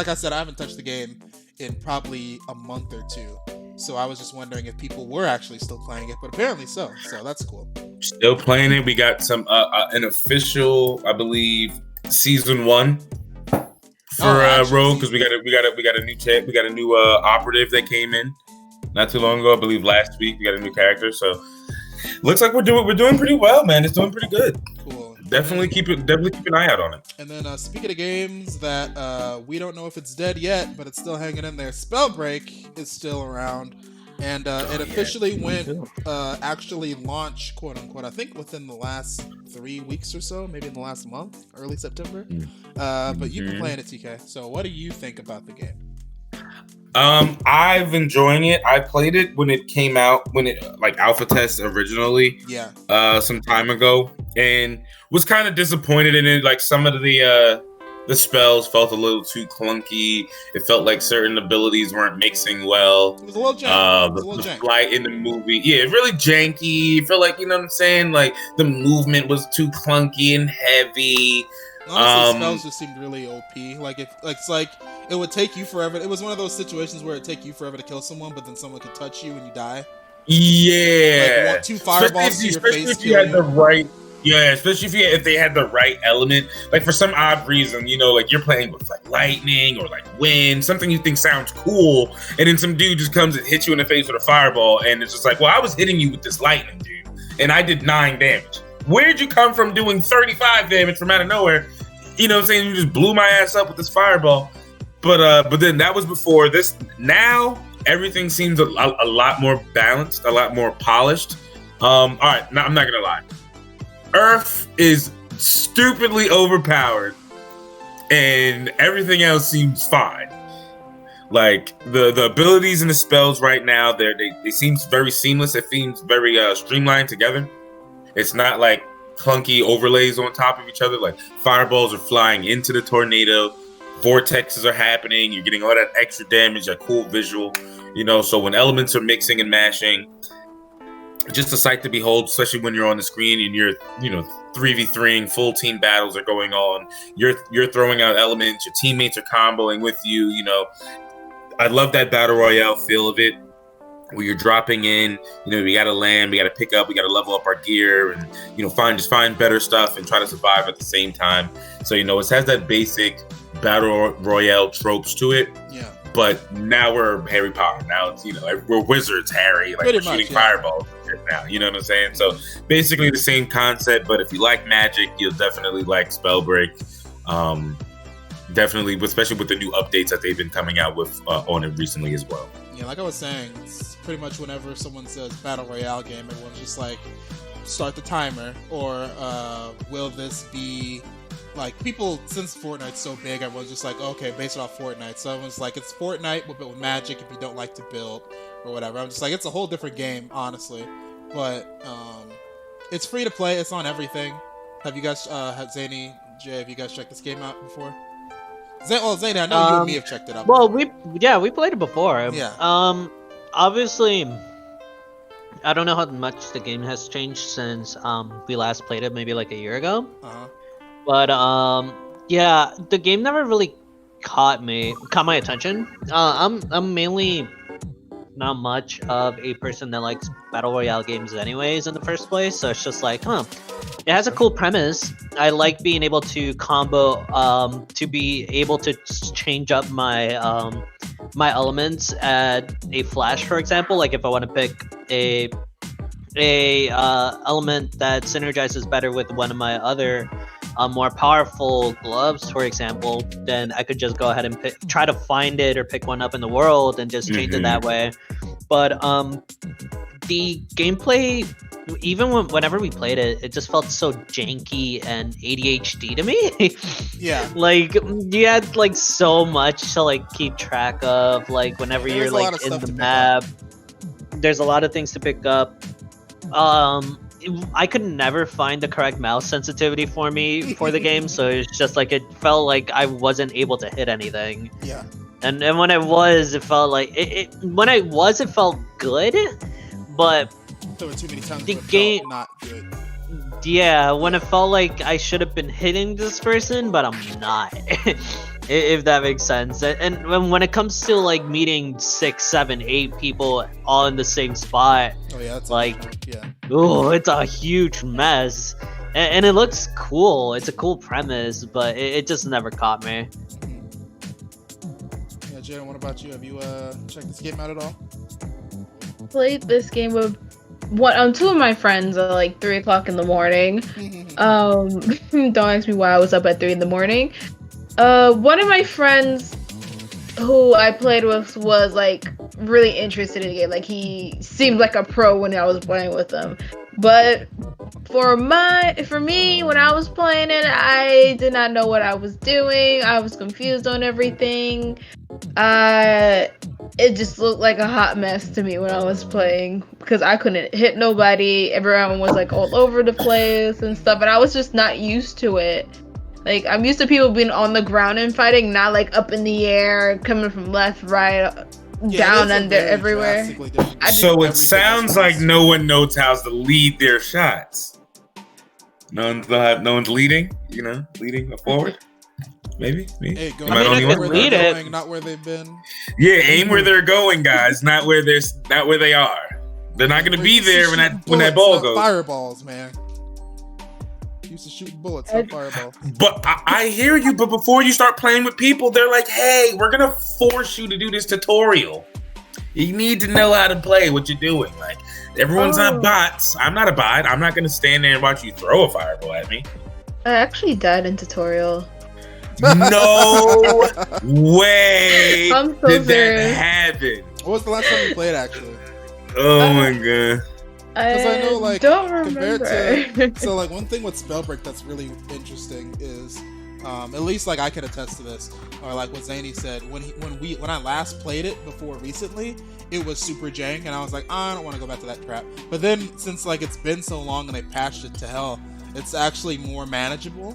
touched the game in probably a month or 2. So I was just wondering if people were actually still playing it, but apparently so. So that's cool. Still playing it. We got some an official, I believe, season 1 for Rogue, because we got a new chat. We got a new operative that came in not too long ago. I believe last week we got a new character. So looks like we're doing pretty well, man. It's doing pretty good. Cool. Definitely keep an eye out on it. And then speaking of games that we don't know if it's dead yet, but it's still hanging in there, Spellbreak is still around. And it officially actually launched, quote unquote, I think within the last 3 weeks or so, maybe in the last month, early September. But you've been playing it, TK. So what do you think about the game? I've enjoying it. I played it when it came out, when it like alpha test originally. Some time ago, and was kind of disappointed in it. Like some of the spells felt a little too clunky. It felt like certain abilities weren't mixing well. It was a little janky. The flight in the movie, really janky. It felt like, you know what I'm saying? Like the movement was too clunky and heavy. Honestly, spells just seemed really OP. It's like it would take you forever. It was one of those situations where it'd take you forever to kill someone, but then someone could touch you and you die. Yeah. Like 2 fireballs to your face. If you had the right. Yeah, especially if they had the right element. Like for some odd reason, like you're playing with like lightning or like wind, something you think sounds cool, and then some dude just comes and hits you in the face with a fireball, and it's just like, well, I was hitting you with this lightning, dude, and I did 9 damage. Where'd you come from doing 35 damage from out of nowhere? You know what I'm saying? You just blew my ass up with this fireball. But then that was before this. Now everything seems a lot more balanced, a lot more polished. All right, now I'm not gonna lie. Earth is stupidly overpowered, and everything else seems fine. Like the abilities and the spells right now, they seem very seamless. It seems very streamlined together. It's not like clunky overlays on top of each other. Like fireballs are flying into the tornado, vortexes are happening. You're getting all that extra damage, that cool visual. So when elements are mixing and mashing, just a sight to behold, especially when you're on the screen and you're 3v3ing, full team battles are going on. You're throwing out elements, your teammates are comboing with you. I love that battle royale feel of it, where you're dropping in. We gotta land, we gotta pick up, we gotta level up our gear, and find better stuff and try to survive at the same time. So it has that basic battle royale tropes to it. Yeah. But now we're Harry Potter. Now it's we're wizards, Harry. Like we're shooting fireballs now. You know what I'm saying? So basically the same concept. But if you like magic, you'll definitely like Spellbreak. Definitely, especially with the new updates that they've been coming out with on it recently as well. Yeah, like I was saying, it's pretty much whenever someone says battle royale game, everyone's just like, start the timer, or will this be like, people, since Fortnite's so big, everyone's just like, okay, based off Fortnite. So everyone's like, it's Fortnite, but with magic if you don't like to build or whatever. I'm just like, it's a whole different game, honestly. But it's free to play. It's on everything. Have you guys, Zany, Jay, have you guys checked this game out before? Zany, I know you and me have checked it out. Well, we played it before. Yeah. Obviously, I don't know how much the game has changed since we last played it, maybe like a year ago. Uh-huh. But yeah, the game never really caught my attention. I'm mainly not much of a person that likes battle royale games anyways in the first place, so it's just like, it has a cool premise. I like being able to combo, to be able to change up my my elements at a flash, for example. Like if I want to pick a element that synergizes better with one of my other more powerful gloves, for example, then I could just go ahead and try to find it or pick one up in the world and just change it that way. But the gameplay, even whenever we played it, it just felt so janky and ADHD to me. Yeah. Like you had like so much to like keep track of. Like whenever you're like in the map, there's a lot of things to pick up. I could never find the correct mouse sensitivity for me for the game, so it's just like it felt like I wasn't able to hit anything. Yeah. And when I was, it felt like it felt good, but There were too many times the where it game felt not good. Yeah, when it felt like I should have been hitting this person, but I'm not. If that makes sense. And when it comes to like meeting 6, 7, 8 people all in the same spot, Oh yeah, that's like, yeah. it's a huge mess. And it looks cool. It's a cool premise, but it just never caught me. Yeah, Jaden, what about you? Have you checked this game out at all? Played this game with two of my friends at like 3 o'clock in the morning. Don't ask me why I was up at 3 in the morning. One of my friends who I played with was like really interested in the game. Like he seemed like a pro when I was playing with him. But for me, when I was playing it, I did not know what I was doing. I was confused on everything. It just looked like a hot mess to me when I was playing because I couldn't hit nobody. Everyone was like all over the place and stuff, and I was just not used to it. Like, I'm used to people being on the ground and fighting, not like up in the air, coming from left, right, down, under, everywhere. So it sounds like no one knows how to lead their shots. No one's leading, leading forward. Maybe. Hey, go Am I the only one? where Lead they're it. going, not where they've been. Yeah, aim where they're going, guys. Not where they are. They're not going to be there when that ball goes. Fireballs, man. Used to shoot bullets, not fireballs. But I hear you. But before you start playing with people, they're like, "Hey, we're gonna force you to do this tutorial. You need to know how to play what you're doing." Like everyone's not bots. I'm not a bot. I'm not gonna stand there and watch you throw a fireball at me. I actually died in tutorial. No way I'm so did serious. that happen. What was the last time you played, actually? Oh my god. Because I know, like, don't compared remember. to... So, like, one thing with Spellbreak that's really interesting is, at least, like, I can attest to this, or like what Zany said, when I last played it before recently, it was super jank, and I was like, I don't want to go back to that crap. But then, since, like, it's been so long and they patched it to hell, it's actually more manageable.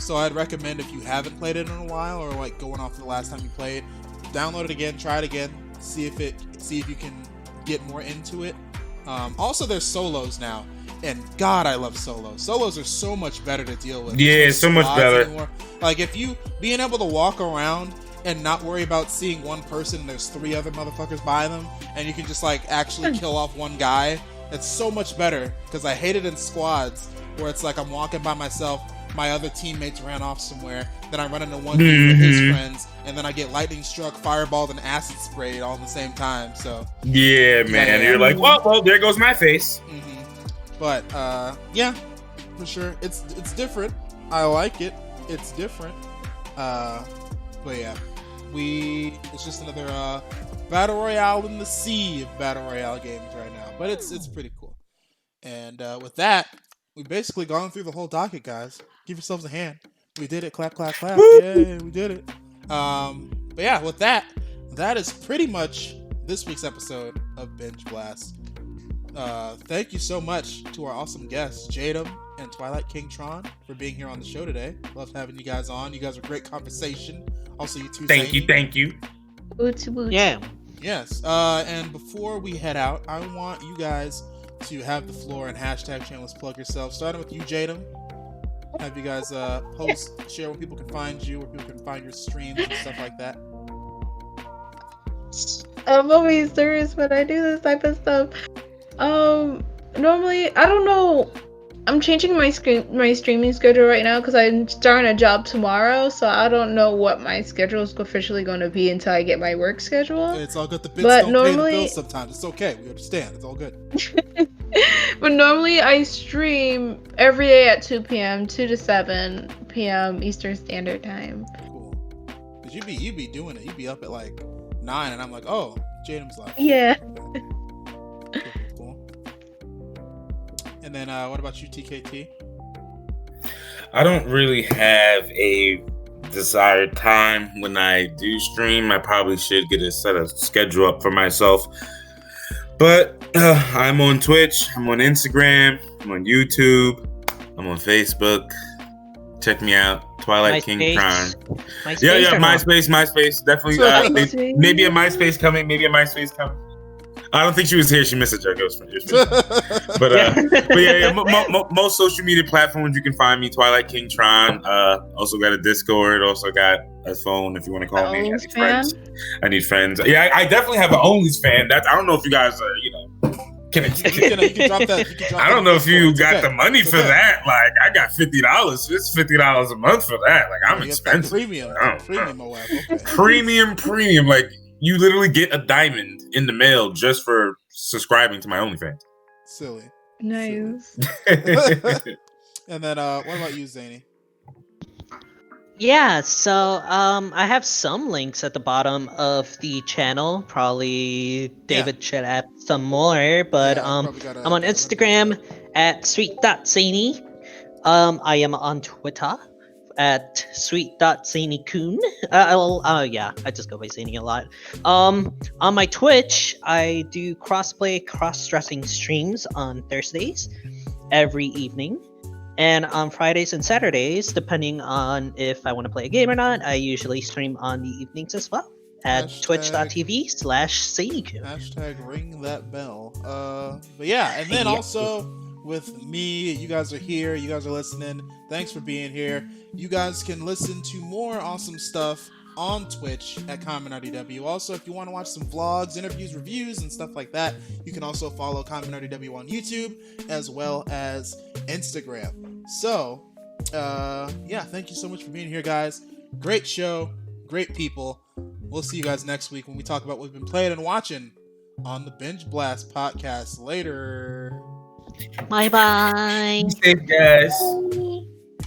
So I'd recommend, if you haven't played it in a while, or, like, going off the last time you played, download it again, try it again, see if you can get more into it. Also, there's solos now, and God, I love solos. Solos are so much better to deal with. Yeah, so much better. Anymore. Like, if you being able to walk around and not worry about seeing one person and there's 3 other motherfuckers by them, and you can just, like, actually kill off one guy, it's so much better. Because I hate it in squads where it's like I'm walking by myself, my other teammates ran off somewhere, then I run into one dude with his friends, and then I get lightning struck, fireballed, and acid sprayed all at the same time. So yeah, man, you're like, well, there goes my face. But yeah, for sure, it's different. I like it. It's different. But yeah, it's just another battle royale in the sea of battle royale games right now. But it's pretty cool. And with that, we've basically gone through the whole docket, guys. Give yourselves a hand. We did it. Clap, clap, clap. Yay, we did it. But yeah, with that is pretty much this week's episode of Binge Blast. Thank you so much to our awesome guests, Jaedum and TwilightKingTron, for being here on the show today. Loved having you guys on. You guys were great conversation. Also, you two. Thank you. Yeah. Yes. And before we head out, I want you guys to have the floor and hashtag channels plug yourself. Starting with you, Jaedum. Have you guys share where people can find you, where people can find your streams and stuff like that. I'm always serious when I do this type of stuff. Normally, I don't know. I'm changing my streaming schedule right now because I'm starting a job tomorrow, so I don't know what my schedule is officially going to be until I get my work schedule. It's all good. The bits don't pay the bills sometimes. It's okay. We understand. It's all good. But normally I stream every day at 2 p.m., 2 to 7 p.m. Eastern Standard Time. Cool. Cause you be doing it. You be up at like 9, and I'm like, oh, Jaedum's live. Yeah. Cool. And then what about you, TKT? I don't really have a desired time when I do stream. I probably should get a set of schedule up for myself. But I'm on Twitch, I'm on Instagram, I'm on YouTube, I'm on Facebook. Check me out, TwilightKingTron. Yeah, MySpace, definitely. Maybe a MySpace coming. I don't think she was here. She missed a joke. It was funny. But yeah. Most social media platforms you can find me, TwilightKingTron. Also got a Discord. Also got a phone if you want to call me. I need friends. Yeah, I definitely have an OnlyFans. I don't know if you guys are, can you can drop that. I don't know if you got the money for that. Like, I got $50. It's $50 a month for that. Like, I'm expensive. Premium. Okay. Premium. Like, you literally get a diamond in the mail just for subscribing to my OnlyFans. Silly. Nice. And then, what about you, Zany? Yeah, so I have some links at the bottom of the channel. Probably David should add some more, but I'm on Instagram at sweet.zany. I am on Twitter at sweet.zanykun. I just go by Zany a lot. On my Twitch, I do cross-dressing streams on Thursdays every evening. And on Fridays and Saturdays, depending on if I want to play a game or not, I usually stream on the evenings as well at twitch.tv/zanykun. Hashtag ring that bell. But yeah, and then also with me, you guys are here, you guys are listening. Thanks for being here. You guys can listen to more awesome stuff on Twitch at ConMenRDW. Also, if you want to watch some vlogs, interviews, reviews, and stuff like that, you can also follow ConMenRDW on YouTube as well as Instagram. So, thank you so much for being here, guys. Great show, great people. We'll see you guys next week when we talk about what we've been playing and watching on the Binge Blast podcast. Later. Bye-bye. Be safe, guys.